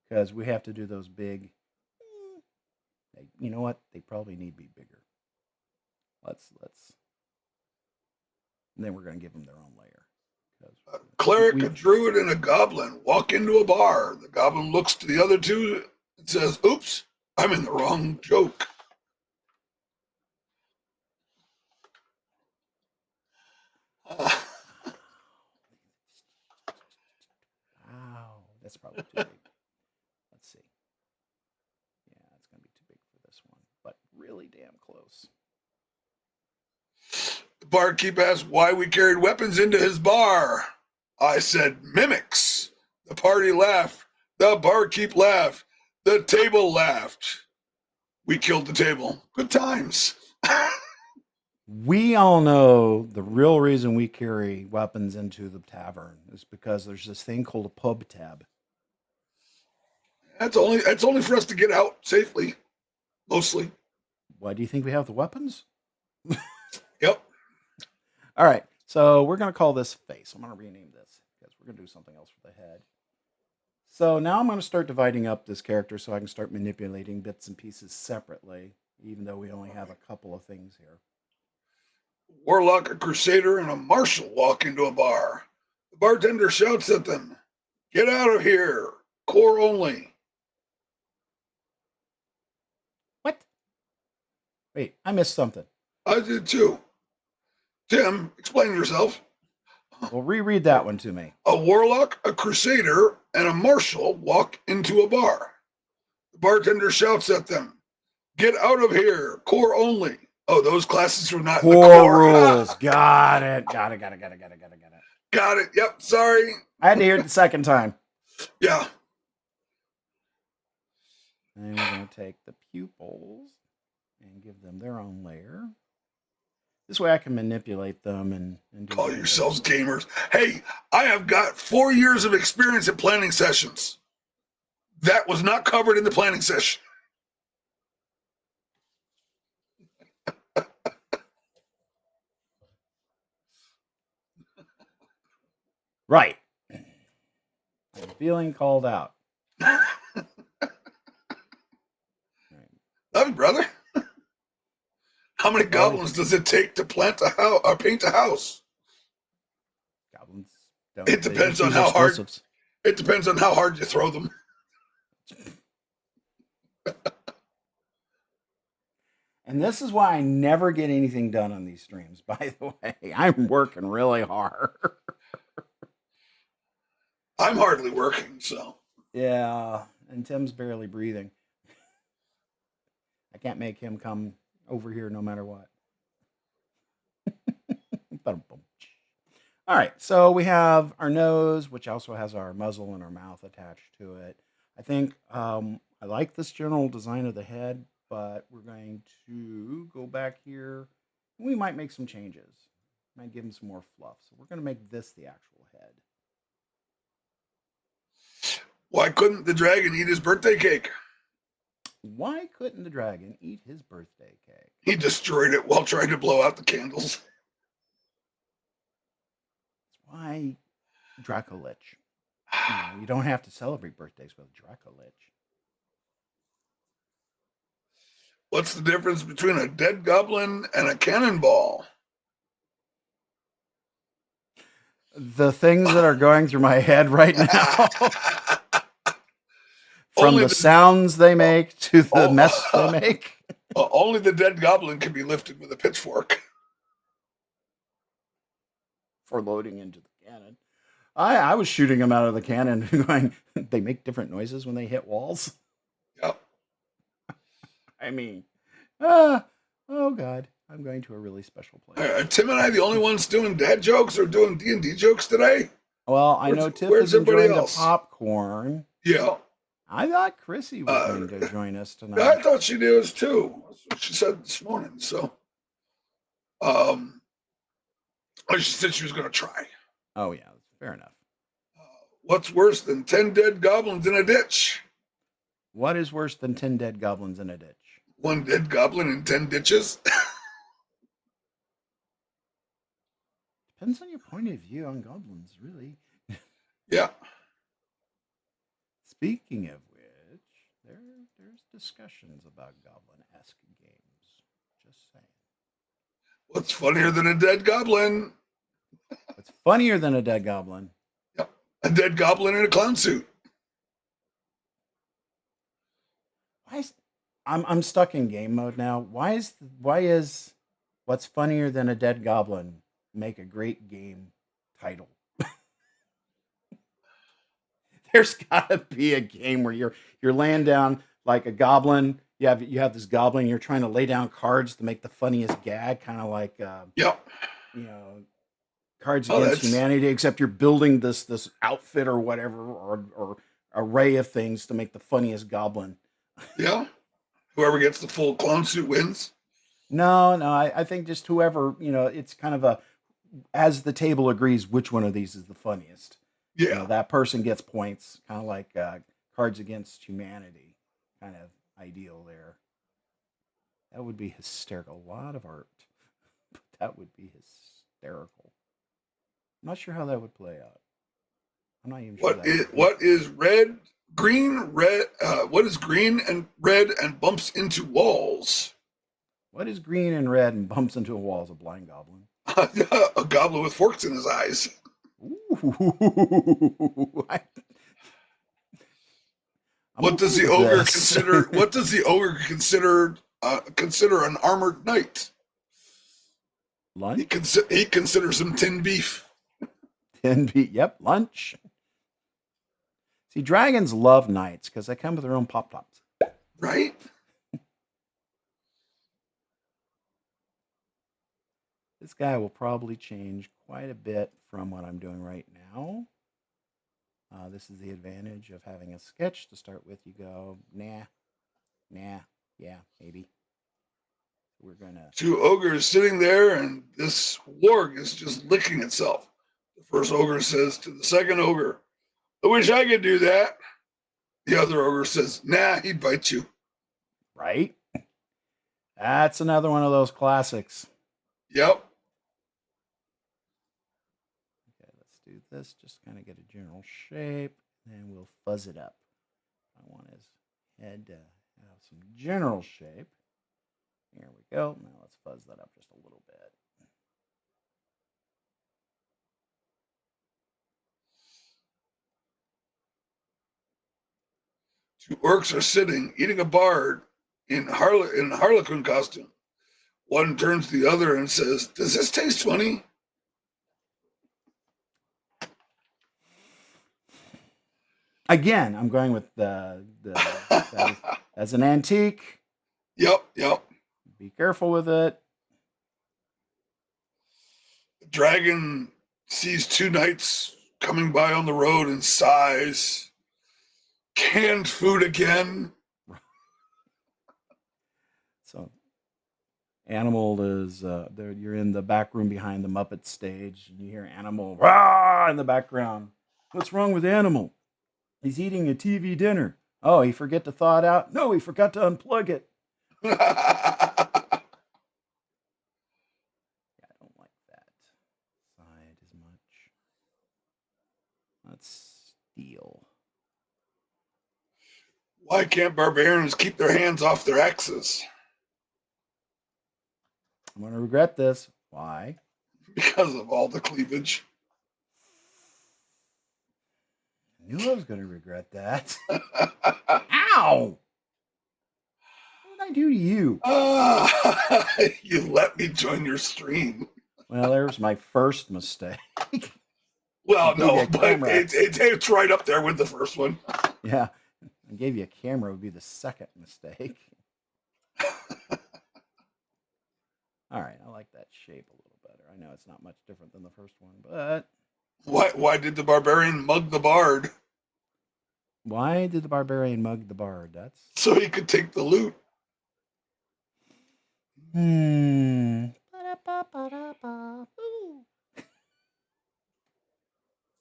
because we have to do those big. You know what? They probably need to be bigger. Let's. And then we're going to give them their own layer. A cleric, a druid, and a goblin walk into a bar. The goblin looks to the other two and says, "Oops, I'm in the wrong joke." Wow, that's probably too big. Let's see. Yeah, it's going to be too big for this one, but really damn close. The barkeep asked why we carried weapons into his bar. I said, "Mimics." The party laughed. The barkeep laughed. The table laughed. We killed the table. Good times. We all know the real reason we carry weapons into the tavern is because there's this thing called a pub tab. That's only for us to get out safely, mostly. Why do you think we have the weapons? Yep. All right, so we're going to call this face. I'm going to rename this because we're going to do something else with the head. So now I'm going to start dividing up this character so I can start manipulating bits and pieces separately, even though we only have a couple of things here. Warlock, a crusader, and a marshal walk into a bar. The bartender shouts at them, "Get out of here! Core only." What? Wait, I missed something. I did too. Tim, explain yourself. Well, reread that one to me. A warlock, a crusader, and a marshal walk into a bar. The bartender shouts at them, "Get out of here! Core only." Oh, those classes were not in the Core core. rules. Got it. Got it. Got it. Yep. Sorry. I had to hear it the second time. Yeah. And we're going to take the pupils and give them their own layer. This way I can manipulate them and do Call things. yourselves gamers. Hey, I have got 4 years of experience in planning sessions. That was not covered in the planning session. Right. I'm feeling called out. Love you, brother. How many goblins does it take to plant a house or paint a house? Goblins don't. It they depends just on use how hard. explosives. It depends on how hard you throw them. And this is why I never get anything done on these streams, by the way. I'm working really hard. I'm hardly working, so. Yeah, and Tim's barely breathing. I can't make him come over here no matter what. All right, so we have our nose, which also has our muzzle and our mouth attached to it. I think I like this general design of the head, but we're going to go back here. We might make some changes. Might give him some more fluff. So we're going to make this the actual head. Why couldn't the dragon eat his birthday cake? Why couldn't the dragon eat his birthday cake? He destroyed it while trying to blow out the candles. Why Dracolich? You don't have to celebrate birthdays with Dracolich. What's the difference between a dead goblin and a cannonball? The things that are going through my head right now. From the sounds they make to the mess they make. Only the dead goblin can be lifted with a pitchfork. For loading into the cannon. I was shooting them out of the cannon going, they make different noises when they hit walls. Yep. I mean, oh God, I'm going to a really special place. Are Tim and I the only ones doing dad jokes or doing D&D jokes today? Well, I know Tiff is enjoying the popcorn. Yeah. I thought Chrissy was going to join us tonight. I thought she was too. That's what she said this morning. So, she said she was going to try. Oh, yeah. Fair enough. What's worse than 10 dead goblins in a ditch? What is worse than 10 dead goblins in a ditch? 1 dead goblin in 10 ditches? Depends on your point of view on goblins, really. Yeah. Speaking of which, there's discussions about goblin-esque games. Just saying. What's funnier than a dead goblin? What's funnier than a dead goblin? Yep. A dead goblin in a clown suit. I'm stuck in game mode now. Why is what's funnier than a dead goblin make a great game title? There's gotta be a game where you're laying down like a goblin. You have this goblin. You're trying to lay down cards to make the funniest gag, kind of like Yep. Cards Against Humanity. Except you're building this outfit or whatever or array of things to make the funniest goblin. Yeah. Whoever gets the full clone suit wins. No, no, I think just whoever, it's kind of as the table agrees which one of these is the funniest. Yeah. That person gets points, kind of like Cards Against Humanity kind of ideal there. That would be hysterical. A lot of art. But that would be hysterical. I'm not sure how that would play out. I'm not even sure that would What is red, green, red? What is green and red and bumps into walls? What is green and red and bumps into a wall as a blind goblin? A goblin with forks in his eyes. Ooh, What does the ogre consider? What does the ogre consider an armored knight? Lunch? He considers him tinned beef. Tinned beef. Yep, lunch. See, dragons love knights because they come with their own pop tops. Right? This guy will probably change quite a bit from what I'm doing right now. This is the advantage of having a sketch to start with. You go, nah, yeah, maybe. We're gonna. Two ogres sitting there, and this warg is just licking itself. The first ogre says to the second ogre, "I wish I could do that." The other ogre says, "Nah, he'd bite you." Right? That's another one of those classics. Yep. Okay, let's do this. Just kind of get a general shape, and we'll fuzz it up. I want his head to have some general shape. Here we go. Now let's fuzz that up just a little bit. Two orcs are sitting, eating a bard in Harlequin costume. One turns to the other and says, "Does this taste funny?" Again, I'm going with as an antique. Yep. Be careful with it. The dragon sees two knights coming by on the road and sighs. Canned food again. So, Animal is there. You're in the back room behind the Muppet stage, and you hear Animal rah in the background. What's wrong with Animal? He's eating a TV dinner. Oh, he forgot to thaw it out? No, he forgot to unplug it. Yeah, I don't like that side as much. Let's steal. Why can't barbarians keep their hands off their axes? I'm going to regret this. Why? Because of all the cleavage. I knew I was going to regret that. Ow! What did I do to you? You let me join your stream. Well, there's my first mistake. Well, no, but it's right up there with the first one. Yeah, I gave you a camera would be the second mistake. All right, I like that shape a little better. I know it's not much different than the first one, but why did the barbarian mug the bard? Why did the barbarian mug the bard? That's so he could take the loot.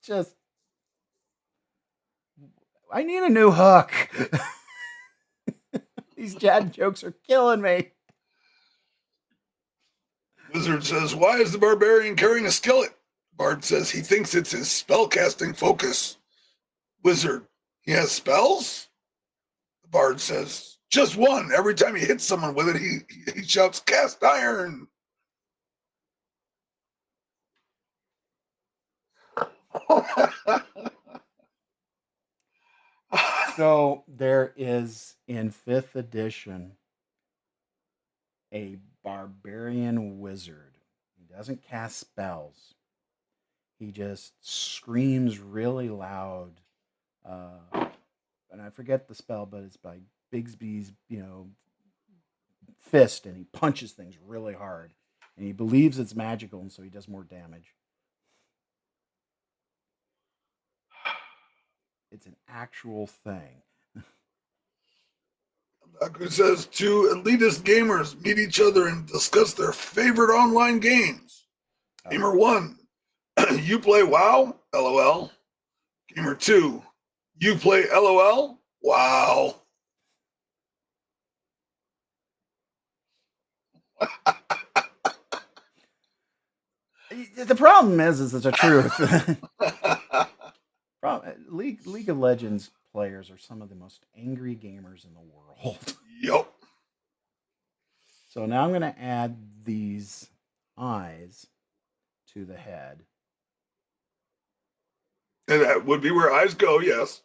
Just I need a new hook. These dad jokes are killing me. Wizard says, "Why is the barbarian carrying a skillet?" Bard says he thinks it's his spellcasting focus. Wizard, he has spells? The bard says, "Just one. Every time he hits someone with it, he shouts, 'Cast iron!'" So there is in 5th edition a barbarian wizard. He doesn't cast spells. He just screams really loud. And I forget the spell, but it's by Bigsby's, fist, and he punches things really hard. And he believes it's magical, and so he does more damage. It's an actual thing. Daku says two elitist gamers meet each other and discuss their favorite online games. Gamer 1, you play WoW? LOL. Gamer 2, you play LOL? Wow. The problem is the truth. League of Legends players are some of the most angry gamers in the world. Yup. So now I'm going to add these eyes to the head. And that would be where eyes go, yes.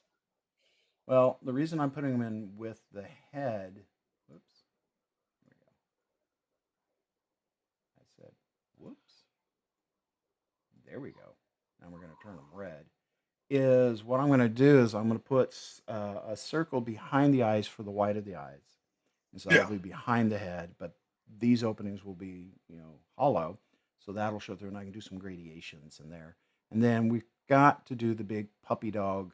Well, the reason I'm putting them in with the head, whoops, there we go. I said, whoops. There we go. Now we're going to turn them red. Is what I'm going to do is I'm going to put a circle behind the eyes for the white of the eyes. And so that'll be behind the head, but these openings will be, hollow. So that'll show through, and I can do some gradations in there. And then we've got to do the big puppy dog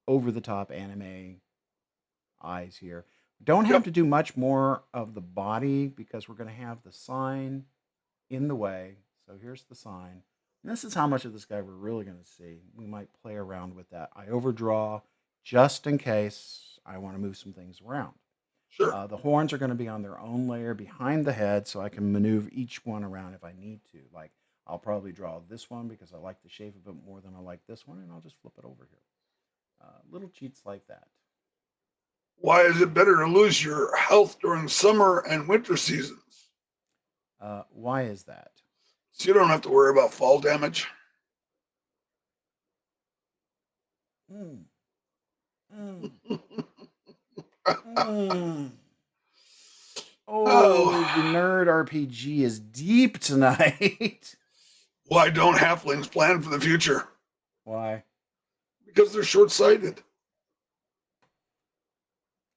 over the top anime eyes here. Don't have to do much more of the body because we're going to have the sign in the way. So here's the sign. And this is how much of this guy we're really going to see. We might play around with that. I overdraw just in case I want to move some things around. Sure. The horns are going to be on their own layer behind the head, so I can maneuver each one around if I need to. Like, I'll probably draw this one because I like the shape a bit more than I like this one, and I'll just flip it over here. Little cheats like that. Why is it better to lose your health during summer and winter seasons? Why is that? So you don't have to worry about fall damage. Mm. Mm. Mm. Oh, the nerd RPG is deep tonight. Why don't halflings plan for the future? Why? Because they're short-sighted.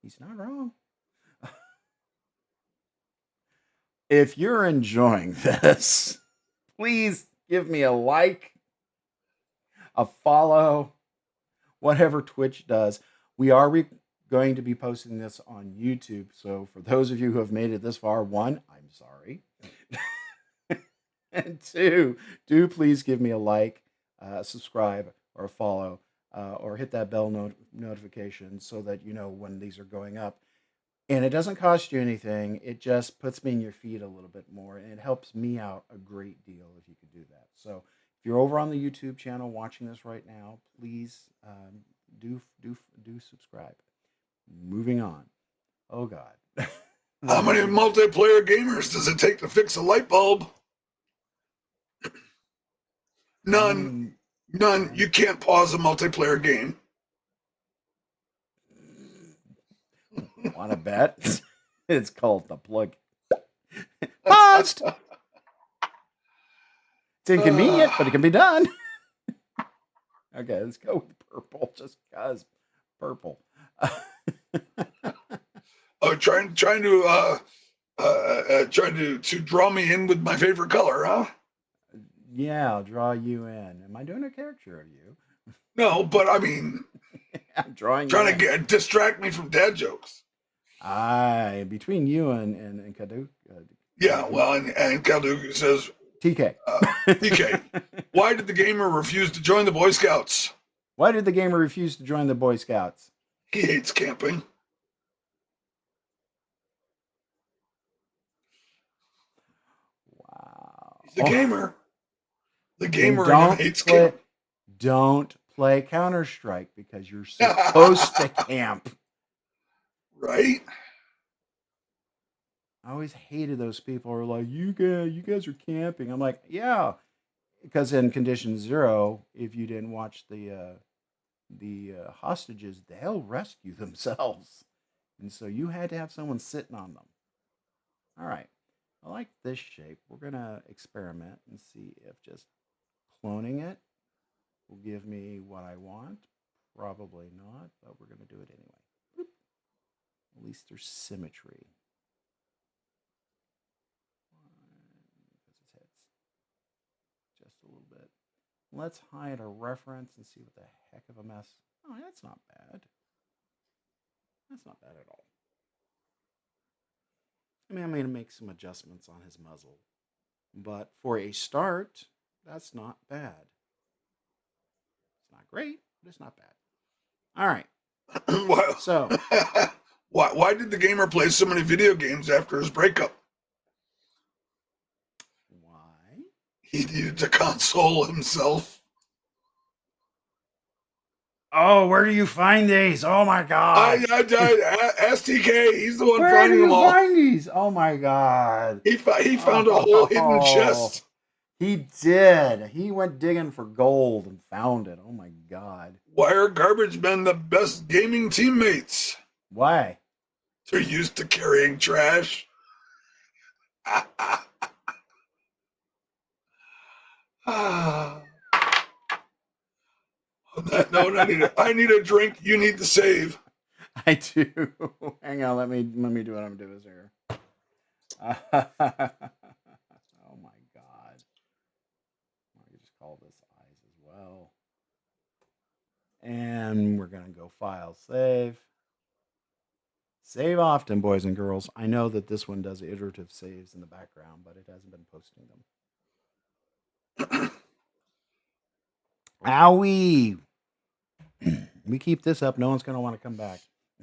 He's not wrong. If you're enjoying this, please give me a like, a follow, whatever Twitch does. We are going to be posting this on YouTube. So for those of you who have made it this far, one, I'm sorry. And two, do please give me a like, subscribe, or a follow, or hit that bell notification so that you know when these are going up. And it doesn't cost you anything. It just puts me in your feed a little bit more, and it helps me out a great deal if you could do that. So if you're over on the YouTube channel watching this right now, please do subscribe. Moving on. Oh God. How many multiplayer gamers does it take to fix a light bulb? None. None. You can't pause a multiplayer game. Want to bet? It's called the plug. Paused. It's inconvenient, but it can be done. Okay, let's go with purple, just cause purple. Oh, trying to draw me in with my favorite color, huh? Yeah, I'll draw you in. Am I doing a caricature of you? No, but I mean, I'm trying to distract me from dad jokes. Between you and Kadu. Yeah, well, and Kadu says, TK. TK, why did the gamer refuse to join the Boy Scouts? Why did the gamer refuse to join the Boy Scouts? He hates camping. Wow. He's a gamer. The gamer in him hates camping. Don't play Counter-Strike because you're supposed to camp. Right? I always hated those people who are like, you guys are camping. I'm like, yeah. Because in Condition Zero, if you didn't watch the hostages, they'll rescue themselves. And so you had to have someone sitting on them. All right. I like this shape. We're going to experiment and see if just cloning it will give me what I want. Probably not, but we're going to do it anyway. Boop. At least there's symmetry. Because its head's just a little bit. Let's hide a reference and see what the heck of a mess. Oh, that's not bad. That's not bad at all. I mean, I'm going to make some adjustments on his muzzle. But for a start, that's not bad. It's not great, but it's not bad. All right. Why, So, why did the gamer play so many video games after his breakup? why? He needed to console himself. Oh, where do you find these? Oh my god! STK, he's the one Where do finding you them all. find these? Oh my god! He found a whole hidden Oh, chest. He did. He went digging for gold and found it. Oh my god! Why are garbage men the best gaming teammates? Why? They're used to carrying trash. No, I need a drink. You need to save. I do. Hang on. Let me do what I'm doing here. Oh my god! I can just call this eyes as well. And we're gonna go file save. Save often, boys and girls. I know that this one does iterative saves in the background, but it hasn't been posting them. Owie! We keep this up, no one's going to want to come back.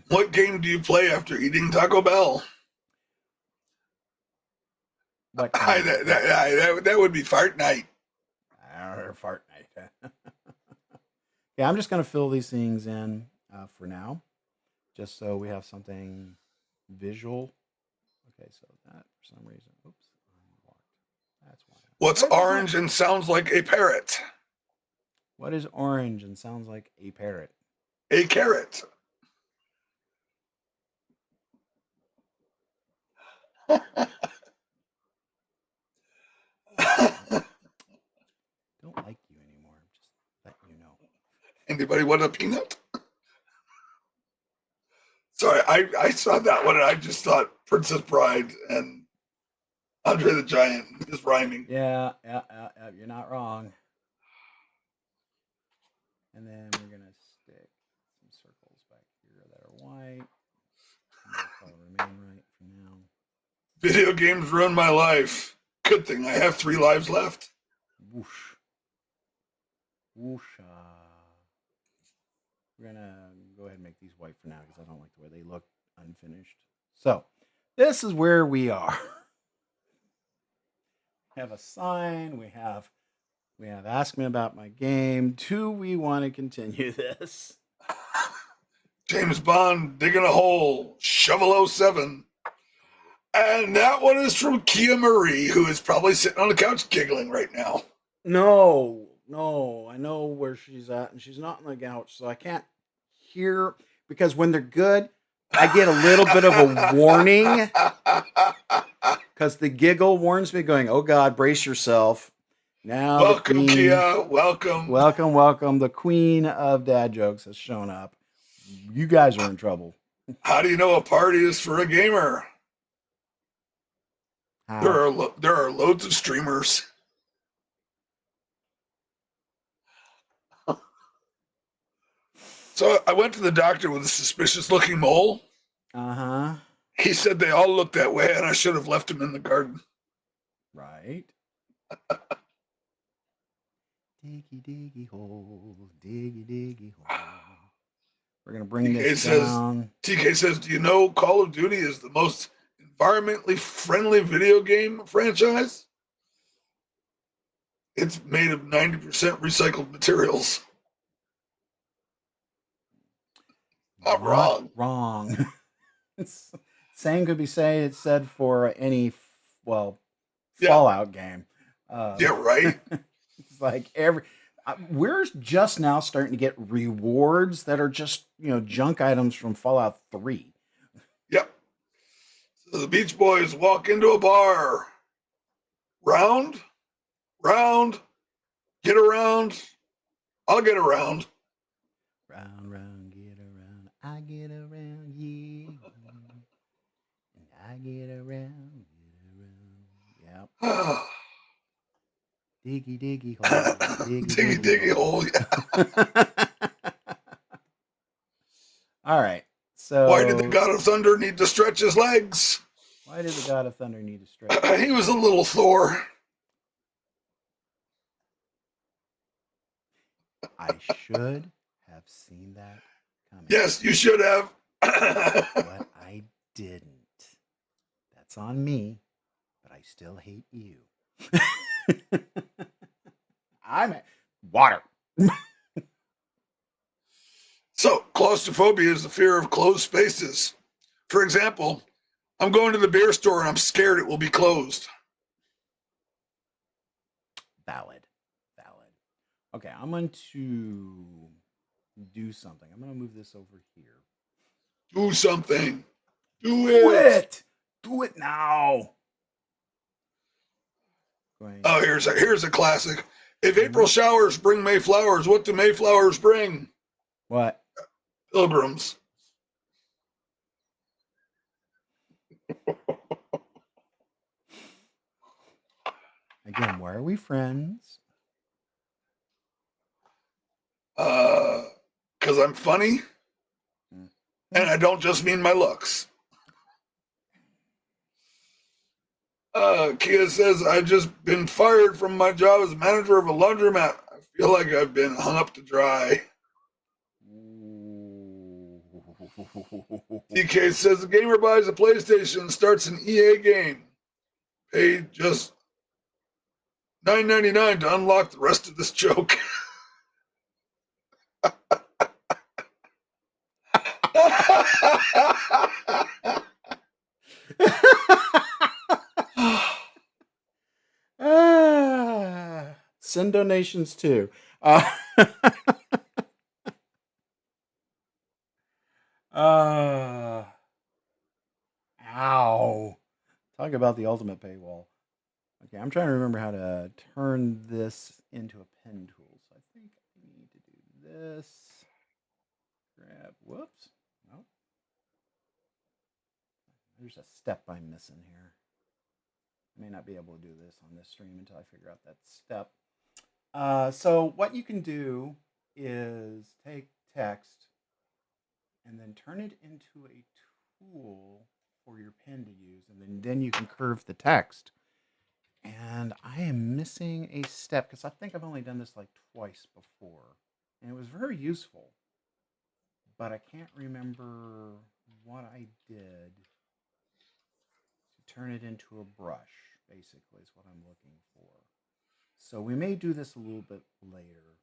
What game do you play after eating Taco Bell? What that would be fart night. Fart night. Yeah, I'm just going to fill these things in for now, just so we have something visual. Okay, so that for some reason, oops, that's why. What's orange and sounds like a parrot? What is orange and sounds like a parrot? A carrot. Don't like you anymore. Just letting you know. Anybody want a peanut? Sorry, I saw that one and I just thought Princess Bride and Andre the Giant is rhyming. Yeah, you're not wrong. And then we're gonna stick some circles back here that are white. I'll remain right for now. Video games ruined my life. Good thing I have 3 lives left. Whoosh. Whoosh. We're gonna go ahead and make these white for now because I don't like the way they look unfinished. So this is where we are. We have a sign. We have ask me about my game. Do we want to continue this? James Bond digging a hole, Shovel 07. And that one is from Kia Marie, who is probably sitting on the couch giggling right now. No, I know where she's at, and she's not on the couch, so I can't hear, because when they're good, I get a little bit of a warning, because the giggle warns me, going, "Oh God, brace yourself." Now, welcome, Kia. Welcome. The queen of dad jokes has shown up. You guys are in trouble. How do you know a party is for a gamer? How? There are loads of streamers. So I went to the doctor with a suspicious-looking mole. Uh-huh. He said they all look that way, and I should have left him in the garden. Right. Diggy hole, diggy hole. We're gonna bring this down. TK says, "Do you know Call of Duty is the most environmentally friendly video game franchise? It's made of 90% recycled materials." Not wrong. Wrong. Same could be said for any Fallout game. Yeah, right. It's like we're just now starting to get rewards that are just junk items from Fallout 3. Yep. So the Beach Boys walk into a bar. Round, get around. I'll get around. Round, get around. I get around, yeah. And I get around. Yep. Diggy hole. Diggy hole. Yeah. All right. So Why did they of Thunder need to stretch his legs. Why did the God of Thunder need to stretch? He was a little Thor. I should have seen that coming. Yes, you should have. But I didn't. That's on me, but I still hate you. I'm water. So, claustrophobia is the fear of closed spaces. For example, I'm going to the beer store and I'm scared it will be closed. Valid. Okay, I'm going to do something. I'm going to move this over here. Do something. Do Do it. it. Do it now. Oh, here's a classic. If April showers bring May flowers, what do May flowers bring? What? Pilgrims. Again, why are we friends? Because I'm funny, and I don't just mean my looks. Kia says, I've just been fired from my job as manager of a laundromat. I feel like I've been hung up to dry. DK says, the gamer buys a PlayStation and starts an EA game. Pay just $9.99 to unlock the rest of this joke. Send donations too. Ow. Talk about the ultimate paywall. Okay, I'm trying to remember how to turn this into a pen tool. So I think I need to do this. Grab, whoops. Nope. There's a step I'm missing here. I may not be able to do this on this stream until I figure out that step. So what you can do is take text and then turn it into a tool for your pen to use, and then you can curve the text. And I am missing a step because I think I've only done this like twice before, and it was very useful, but I can't remember what I did to turn it into a brush, basically is what I'm looking for. So we may do this a little bit later.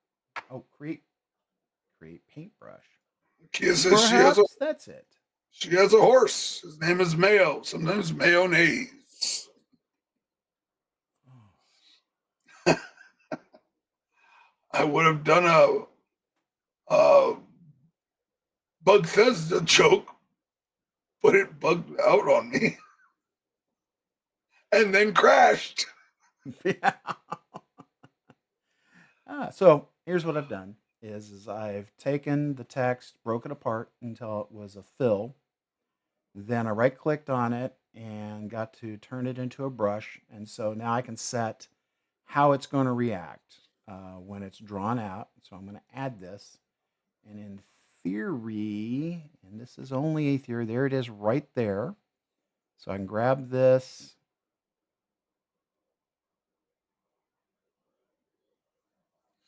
Oh, create paintbrush. Kia says that's it. She has a horse. His name is Mayo. Sometimes mayonnaise. Oh. I would have done a Bugthesda joke, but it bugged out on me and then crashed. Yeah. So here's what I've done is I've taken the text, broke it apart until it was a fill. Then I right-clicked on it and got to turn it into a brush. And so now I can set how it's going to react when it's drawn out. So I'm going to add this. And in theory, and this is only a theory, there it is right there. So I can grab this.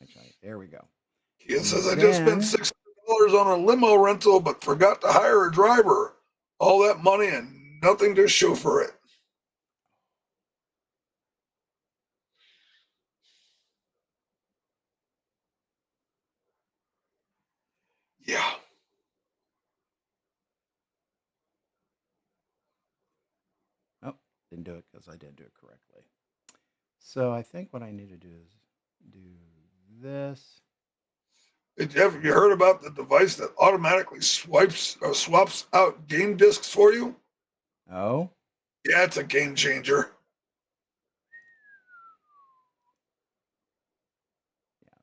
Actually, there we go. It says, I just spent $600 on a limo rental, but forgot to hire a driver. All that money and nothing to show for it. Yeah. Oh, didn't do it because I didn't do it correctly. So I think what I need to do is do this. Have you heard about the device that automatically swaps out game discs for you? Oh? Yeah, it's a game changer. Yeah.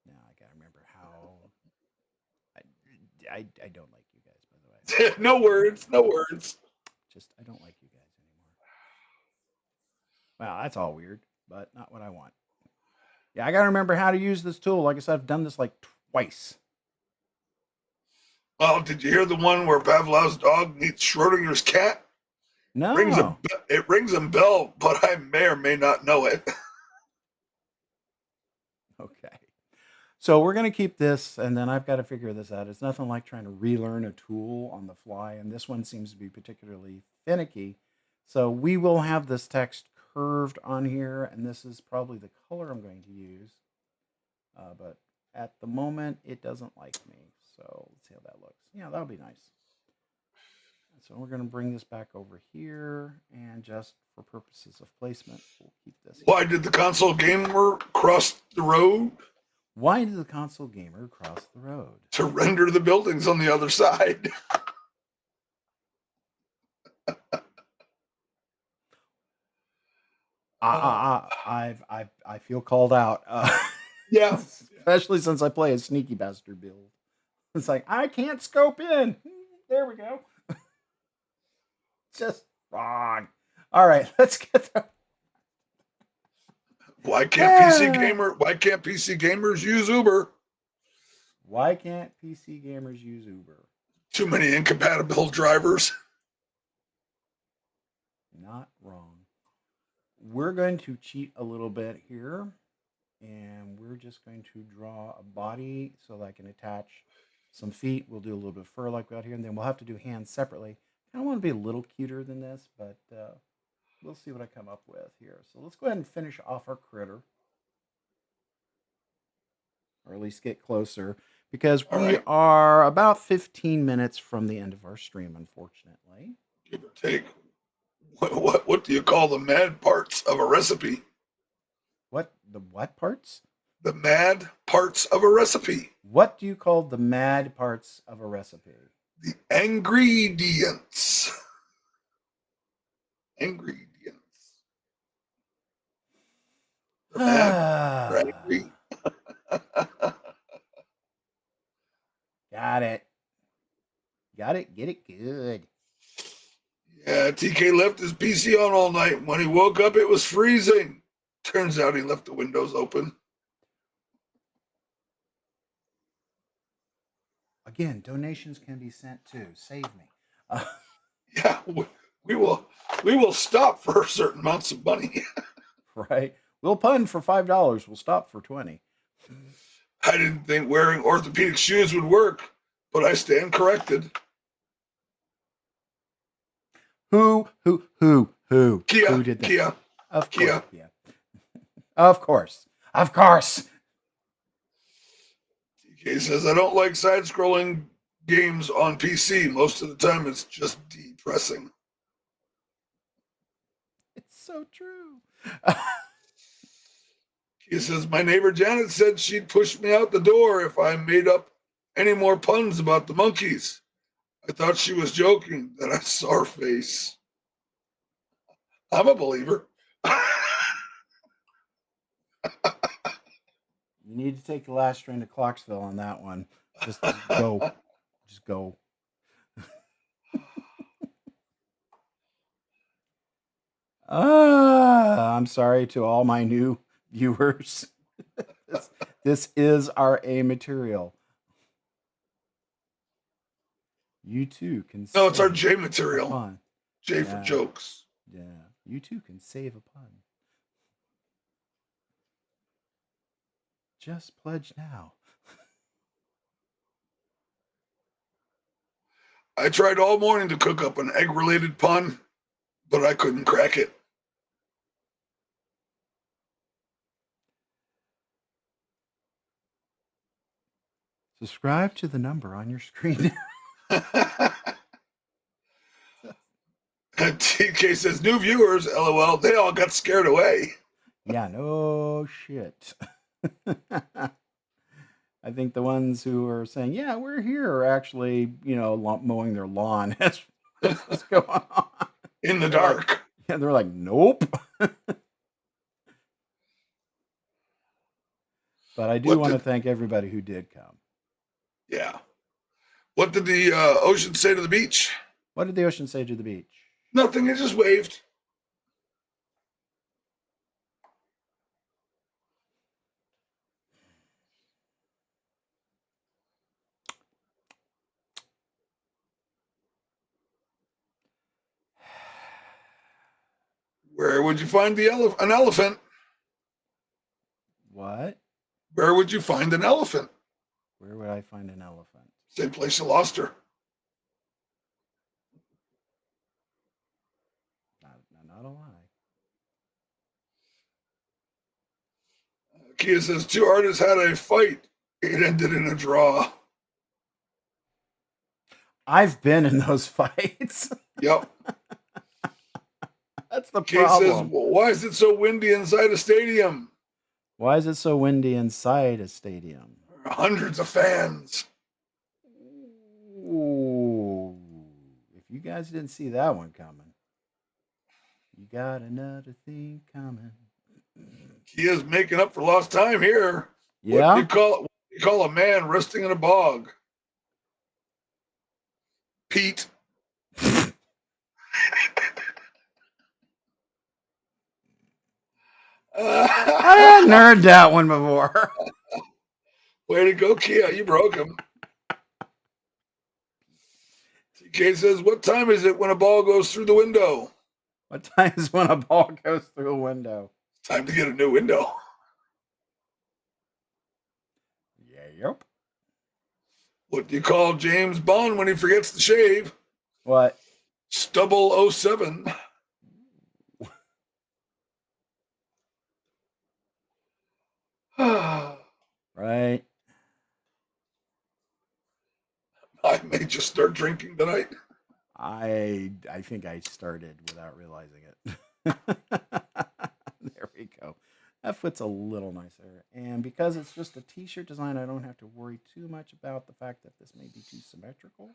Now I gotta remember how. I don't like you guys, by the way. No words. Just I don't like you guys anymore. Wow, that's all weird, but not what I want. Yeah, I gotta remember how to use this tool. Like I said, I've done this like twice. Oh, did you hear the one where Pavlov's dog meets Schrodinger's cat? No. It rings a bell, but I may or may not know it. Okay. So we're going to keep this, and then I've got to figure this out. It's nothing like trying to relearn a tool on the fly, and this one seems to be particularly finicky. So we will have this text curved on here, and this is probably the color I'm going to use. But at the moment, it doesn't like me. So let's see how that looks. Yeah, that'll be nice. So we're going to bring this back over here, and just for purposes of placement, we'll keep this here. Why did the console gamer cross the road? Why did the console gamer cross the road? To render the buildings on the other side. I feel called out. Yeah. Especially since I play a sneaky bastard build. It's like, I can't scope in. There we go. Just wrong. All right, let's get the. Why can't PC gamers use Uber? Why can't PC gamers use Uber? Too many incompatible drivers. Not wrong. We're going to cheat a little bit here, and we're just going to draw a body so that I can attach some feet. We'll do a little bit of fur like we got here, and then we'll have to do hands separately. I want to be a little cuter than this, but we'll see what I come up with here. So let's go ahead and finish off our critter, or at least get closer, because we are about 15 minutes from the end of our stream, unfortunately. Give or take. What do you call the mad parts of a recipe? What? The what parts? The mad parts of a recipe. What do you call the mad parts of a recipe? The ingredients. Ingredients. The mad angry. Got it. Got it. Get it good. Yeah, TK left his PC on all night. When he woke up, it was freezing. Turns out he left the windows open. Again, donations can be sent to Save Me. Yeah, we will stop for certain amounts of money. Right. We'll pun for $5. We'll stop for 20. I didn't think wearing orthopedic shoes would work, but I stand corrected. Who? Kia. Who did that? Kia. Of course. Kia. Yeah. Of course. TK says, I don't like side-scrolling games on PC. Most of the time, it's just depressing. It's so true. He says, my neighbor Janet said she'd push me out the door if I made up any more puns about the monkeys. I thought she was joking. Then I saw her face. I'm a believer. You need to take the last train to Clarksville on that one. Just go. Just go. I'm sorry to all my new viewers. This is our A material. You too can. No, it's our J material. Fun. J for jokes. Yeah, you too can save a pun. Just pledge now. I tried all morning to cook up an egg-related pun, but I couldn't crack it. Subscribe to the number on your screen. TK says, new viewers, LOL, they all got scared away. Yeah, no shit. I think the ones who are saying, yeah, we're here, are actually, mowing their lawn. That's what's going on. In the dark. Yeah, they're like, nope. But I do want to thank everybody who did come. Yeah. What did the ocean say to the beach? What did the ocean say to the beach? Nothing. It just waved. Where would you find an elephant? What? Where would you find an elephant? Where would I find an elephant? Same place you lost her. Not a lie. Kia says 2 artists had a fight. It ended in a draw. I've been in those fights. Yep. That's the Kia problem. says, well, why is it so windy inside a stadium? Why is it so windy inside a stadium? Hundreds of fans. Ooh. If you guys didn't see that one coming, you got another thing coming. Kia's making up for lost time here. Yeah. What do you call a man resting in a bog? Pete. I hadn't heard that one before. Way to go, Kia. You broke him. TK says, what time is it when a ball goes through the window? What time is when a ball goes through a window? Time to get a new window. Yep. What do you call James Bond when he forgets to shave? What? Stubble 07. Right. I may just start drinking tonight. I think I started without realizing it. There we go. That fits a little nicer. And because it's just a t-shirt design, I don't have to worry too much about the fact that this may be too symmetrical.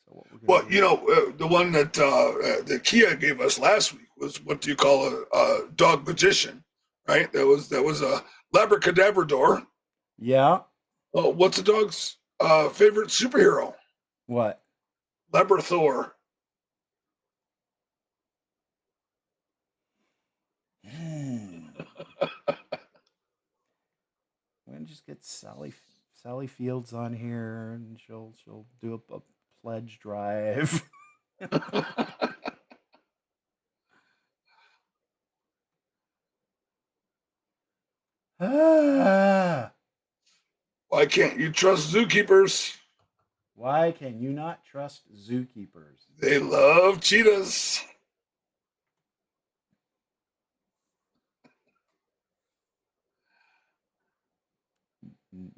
So what we're Well, going to you know, the one that Kia gave us last week was what do you call a dog magician, right? That was a Labracadabrador. Yeah. Well, what's a dog's favorite superhero? What? Labrathor. We're gonna just get Sally Fields on here, and she'll do a pledge drive. Why can't you trust zookeepers? Why can you not trust zookeepers? They love cheetahs.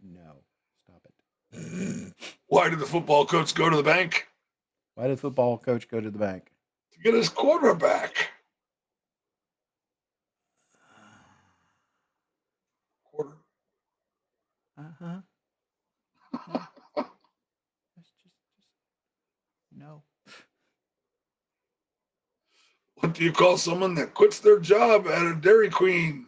No, stop it. Why did the football coach go to the bank? Why did the football coach go to the bank? To get his quarterback. Quarter. Uh-huh. That's just no. What do you call someone that quits their job at a Dairy Queen?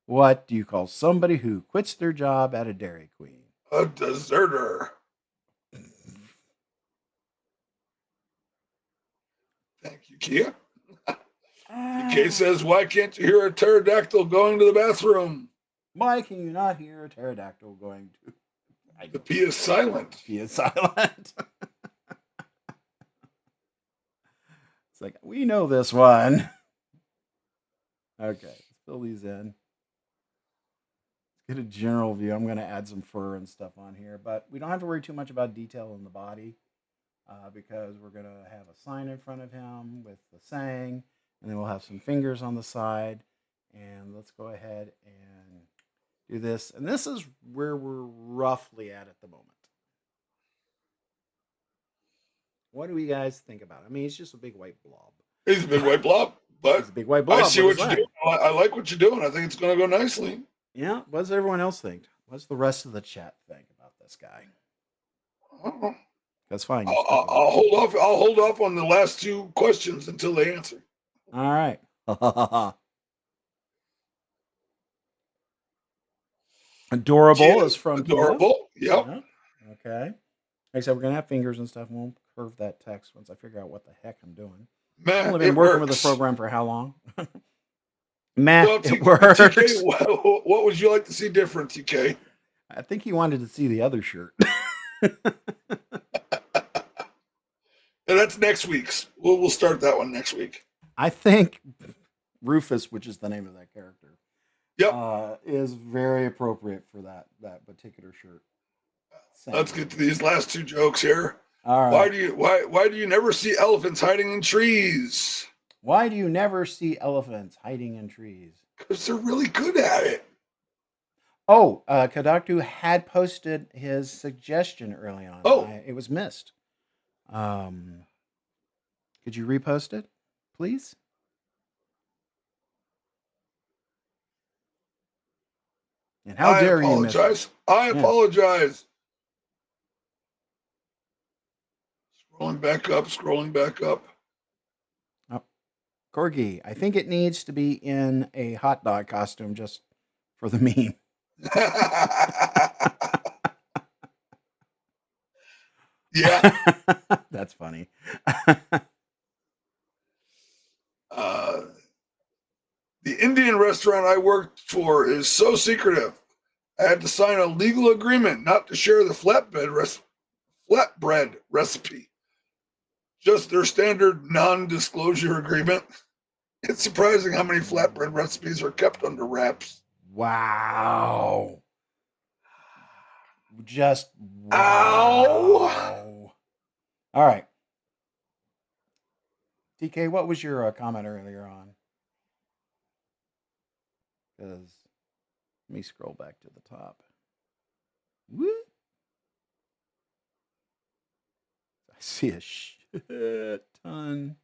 What do you call somebody who quits their job at a Dairy Queen? A deserter. Thank you, Kia. Kay says, why can't you hear a pterodactyl going to the bathroom? Why can you not hear a pterodactyl going to? The P is silent. P is silent. It's like, we know this one. Okay, let's fill these in. Let's get a general view. I'm going to add some fur and stuff on here, but we don't have to worry too much about detail in the body because we're going to have a sign in front of him with the saying, and then we'll have some fingers on the side. And let's go ahead and do this. And this is where we're roughly at the moment. What do you guys think about it? I mean, it's just a big white blob. He's a big white blob, but It's a big white blob. I see what you're doing. I like what you're doing. I think it's going to go nicely. Yeah. What does everyone else think? What's the rest of the chat think about this guy? That's fine. I'll hold off. I'll hold off on the last 2 questions until they answer. All right. Adorable is from Adorable. Yep. Yeah. Okay. Like I said, we're gonna have fingers and stuff. We'll curve that text once I figure out what the heck I'm doing. Man, I've only been working with the program for how long? Matt, well, it works. TK, what would you like to see different, TK? I think he wanted to see the other shirt. And that's next week's. We'll start that one next week. I think Rufus, which is the name of that character, Yep. is very appropriate for that particular shirt. Let's Same. get to these last two jokes here. All Why right. do you never see elephants hiding in trees? Why do you never see elephants hiding in trees? Because they're really good at it. Oh, Kadaktu had posted his suggestion early on. Oh, It was missed. Could you repost it, please? And how I dare you miss it? apologize. I Yeah. apologize. Scrolling back up, scrolling back up. Oh, Corgi, I think it needs to be in a hot dog costume just for the meme. Yeah. That's funny. The Indian restaurant I worked for is so secretive. I had to sign a legal agreement not to share the flatbread recipe. Just their standard non-disclosure agreement. It's surprising how many flatbread recipes are kept under wraps. Wow. Just wow. Ow! All right. TK, what was your comment earlier on? Because let me scroll back to the top. Woo! I see a shit ton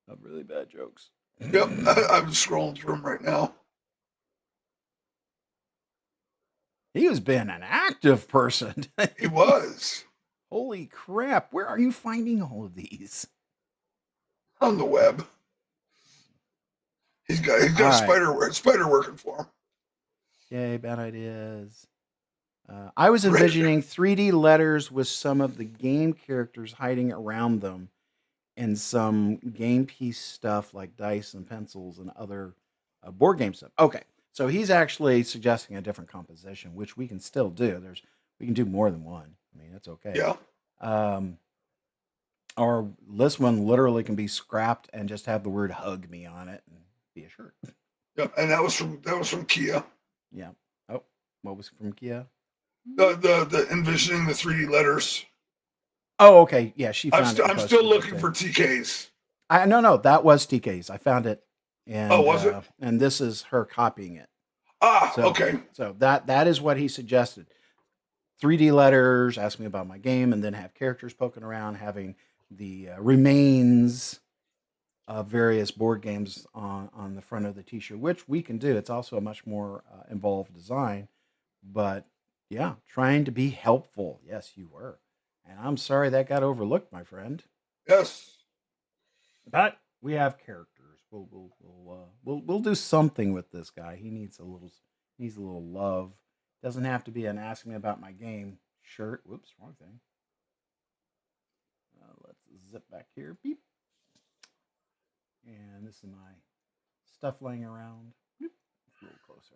of really bad jokes. Yep, I'm scrolling through them right now. He was being an active person. He was Holy crap. Where are you finding all of these? on the web. He's got All right. spider working for him. Yay, bad ideas. I was envisioning 3D letters with some of the game characters hiding around them and some game piece stuff like dice and pencils and other board game stuff. Okay, so he's actually suggesting a different composition, which we can still do. We can do more than one. I mean, that's okay. Yeah. Or this one literally can be scrapped and just have the word "hug me" on it and be a shirt. Yep, and that was from Kia. Yeah. Oh, what was from Kia? The envisioning the 3D letters. Oh, okay. Yeah, she found it. I'm still looking for TK's. No, that was TK's. I found it, and was it? And this is her copying it. Okay. So that is what he suggested. 3D letters, ask me about my game, and then have characters poking around, having the remains of various board games on the front of the T-shirt, which we can do. It's also a much more involved design, but yeah, trying to be helpful. Yes, you were, and I'm sorry that got overlooked, my friend. Yes. But we have characters. We'll do something with this guy. He needs a little love. Doesn't have to be an ask me about my game shirt. Whoops, wrong thing. Let's zip back here. Beep. And this is my stuff laying around. Beep. A little closer.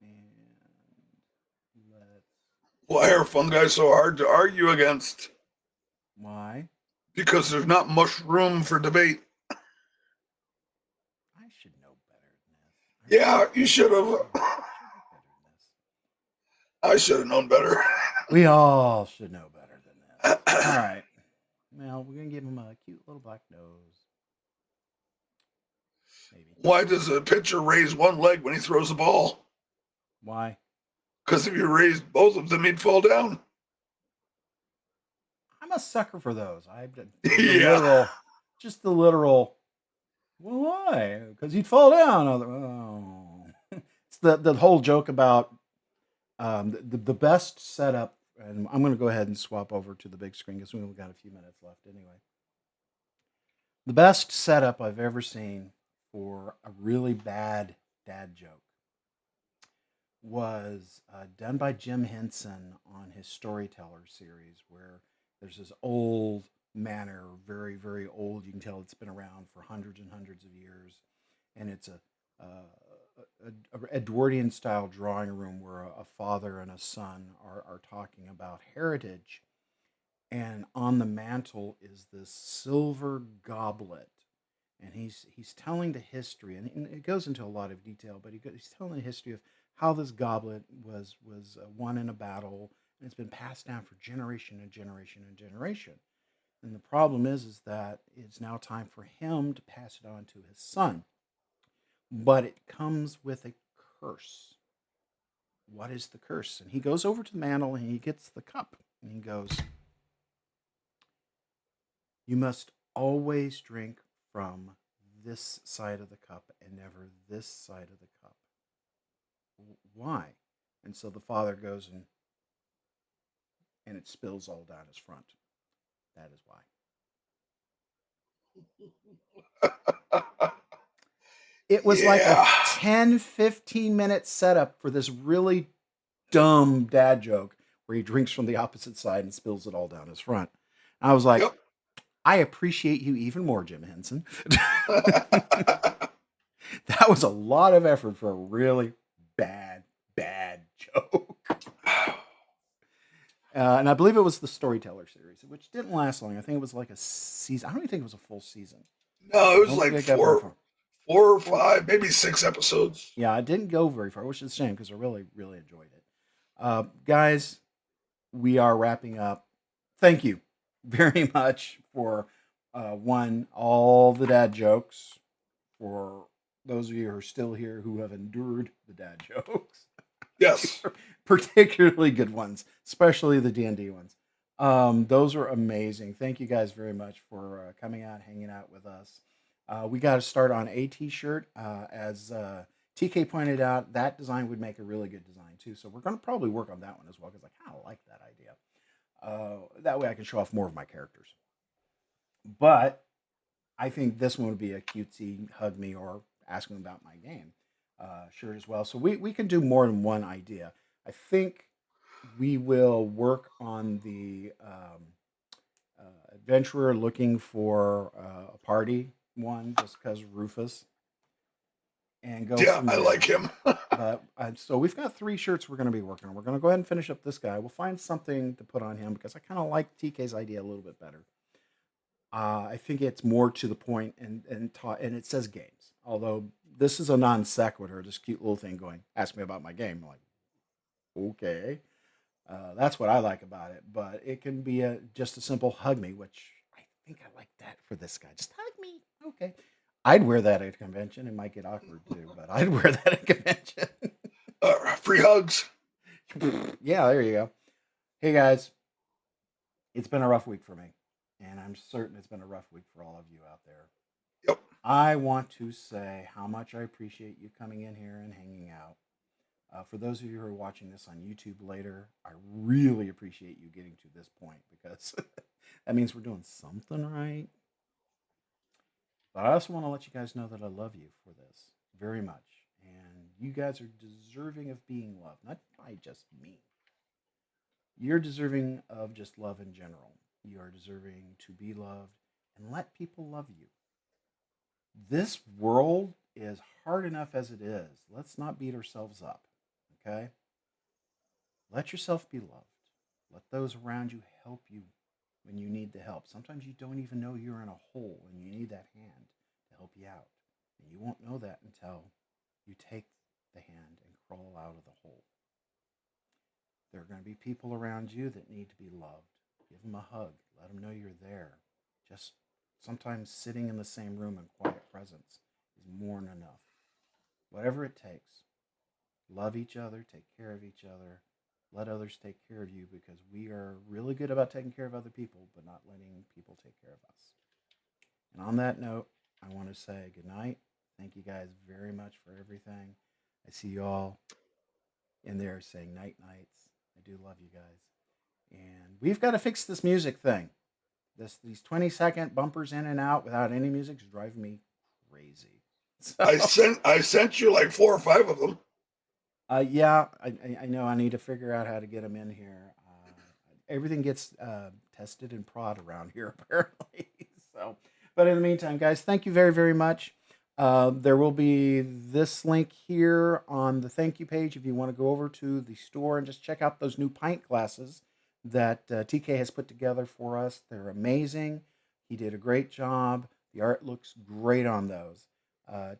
And let's. Why are fungi so hard to argue against? Why? Because there's not much room for debate. I should know better than this. Yeah, you should have. I should have known better. We all should know better than this. All right. Well, we're going to give him a cute little black nose. Maybe. Why does a pitcher raise one leg when he throws the ball? Why? Because if you raised both of them, he'd fall down. I'm a sucker for those. I've done Yeah. just the literal. Well, why? Because he'd fall down. Oh. It's the whole joke about the best setup. And I'm going to go ahead and swap over to the big screen because we've got a few minutes left anyway. The best setup I've ever seen for a really bad dad joke was done by Jim Henson on his Storyteller series, where there's this old manor, very, very old. You can tell it's been around for hundreds and hundreds of years. And it's a Edwardian style drawing room where a father and a son are talking about heritage. And on the mantle is this silver goblet and he's telling the history, and it goes into a lot of detail, but he's telling the history of how this goblet was won in a battle, and it's been passed down for generation and generation and generation. And the problem is that it's now time for him to pass it on to his son, but it comes with a curse. What is the curse? And he goes over to the mantle and he gets the cup and he goes, "You must always drink from this side of the cup and never this side of the cup." Why? And so the father goes and it spills all down his front. That is why. It was like a Yeah. 10-15 minute setup for this really dumb dad joke where he drinks from the opposite side and spills it all down his front. And I was like, Yep. I appreciate you even more, Jim Henson. That was a lot of effort for a really bad joke. And I believe it was the Storyteller series, which didn't last long. I think it was like a season. I don't even think it was a full season. No, it I was don't like think it got very four far. or five, maybe 6 episodes. Yeah, I didn't go very far, which is a shame because I really, really enjoyed it. Guys, we are wrapping up. Thank you very much for one, all the dad jokes. For those of you who are still here who have endured the dad jokes, Yes. particularly good ones, especially the D&D ones. Those are amazing. Thank you guys very much for coming out, hanging out with us. We got to start on a t-shirt. As TK pointed out, that design would make a really good design too. So we're going to probably work on that one as well because I kind of like that idea. That way I can show off more of my characters. But I think this one would be a cutesy hug me or ask me about my game shirt as well. So we can do more than one idea. I think we will work on the adventurer looking for a party one just because Rufus, and go Yeah, from I there. like him. But so we've got 3 shirts we're going to be working on. We're going to go ahead and finish up this guy. We'll find something to put on him because I kind of like TK's idea a little bit better. I think it's more to the point and it says games. Although this is a non sequitur, this cute little thing going, "Ask me about my game." I'm like, okay, that's what I like about it. But it can be just a simple hug me, which I think I like that for this guy. Just hug me, okay. I'd wear that at a convention. It might get awkward too, but I'd wear that at a convention. Free hugs. Yeah, there you go. Hey guys, it's been a rough week for me, and I'm certain it's been a rough week for all of you out there. Yep. I want to say how much I appreciate you coming in here and hanging out. For those of you who are watching this on YouTube later, I really appreciate you getting to this point because that means we're doing something right. But I also want to let you guys know that I love you for this very much. And you guys are deserving of being loved, not by just me. You're deserving of just love in general. You are deserving to be loved and let people love you. This world is hard enough as it is. Let's not beat ourselves up, okay? Let yourself be loved. Let those around you help you when you need the help. Sometimes you don't even know you're in a hole and you need that hand to help you out. And you won't know that until you take the hand and crawl out of the hole. There are going to be people around you that need to be loved. Give them a hug. Let them know you're there. Just sometimes sitting in the same room in quiet presence is more than enough. Whatever it takes. Love each other. Take care of each other. Let others take care of you because we are really good about taking care of other people, but not letting people take care of us. And on that note, I want to say good night. Thank you guys very much for everything. I see you all in there saying night nights. I do love you guys. And we've got to fix this music thing. These 20-second bumpers in and out without any music is driving me crazy. So, I sent you like 4 or 5 of them. yeah, I know I need to figure out how to get them in here. Everything gets tested and prod around here apparently. So, but in the meantime, guys, thank you very, very much. There will be this link here on the thank you page if you want to go over to the store and just check out those new pint glasses that TK has put together for us. They're amazing. He did a great job. The art looks great on those.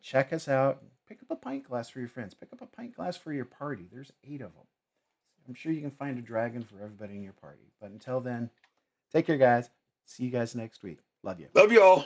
Check us out. Pick up a pint glass for your friends. Pick up a pint glass for your party. There's 8 of them. I'm sure you can find a dragon for everybody in your party. But until then, take care, guys. See you guys next week. Love you. Love y'all.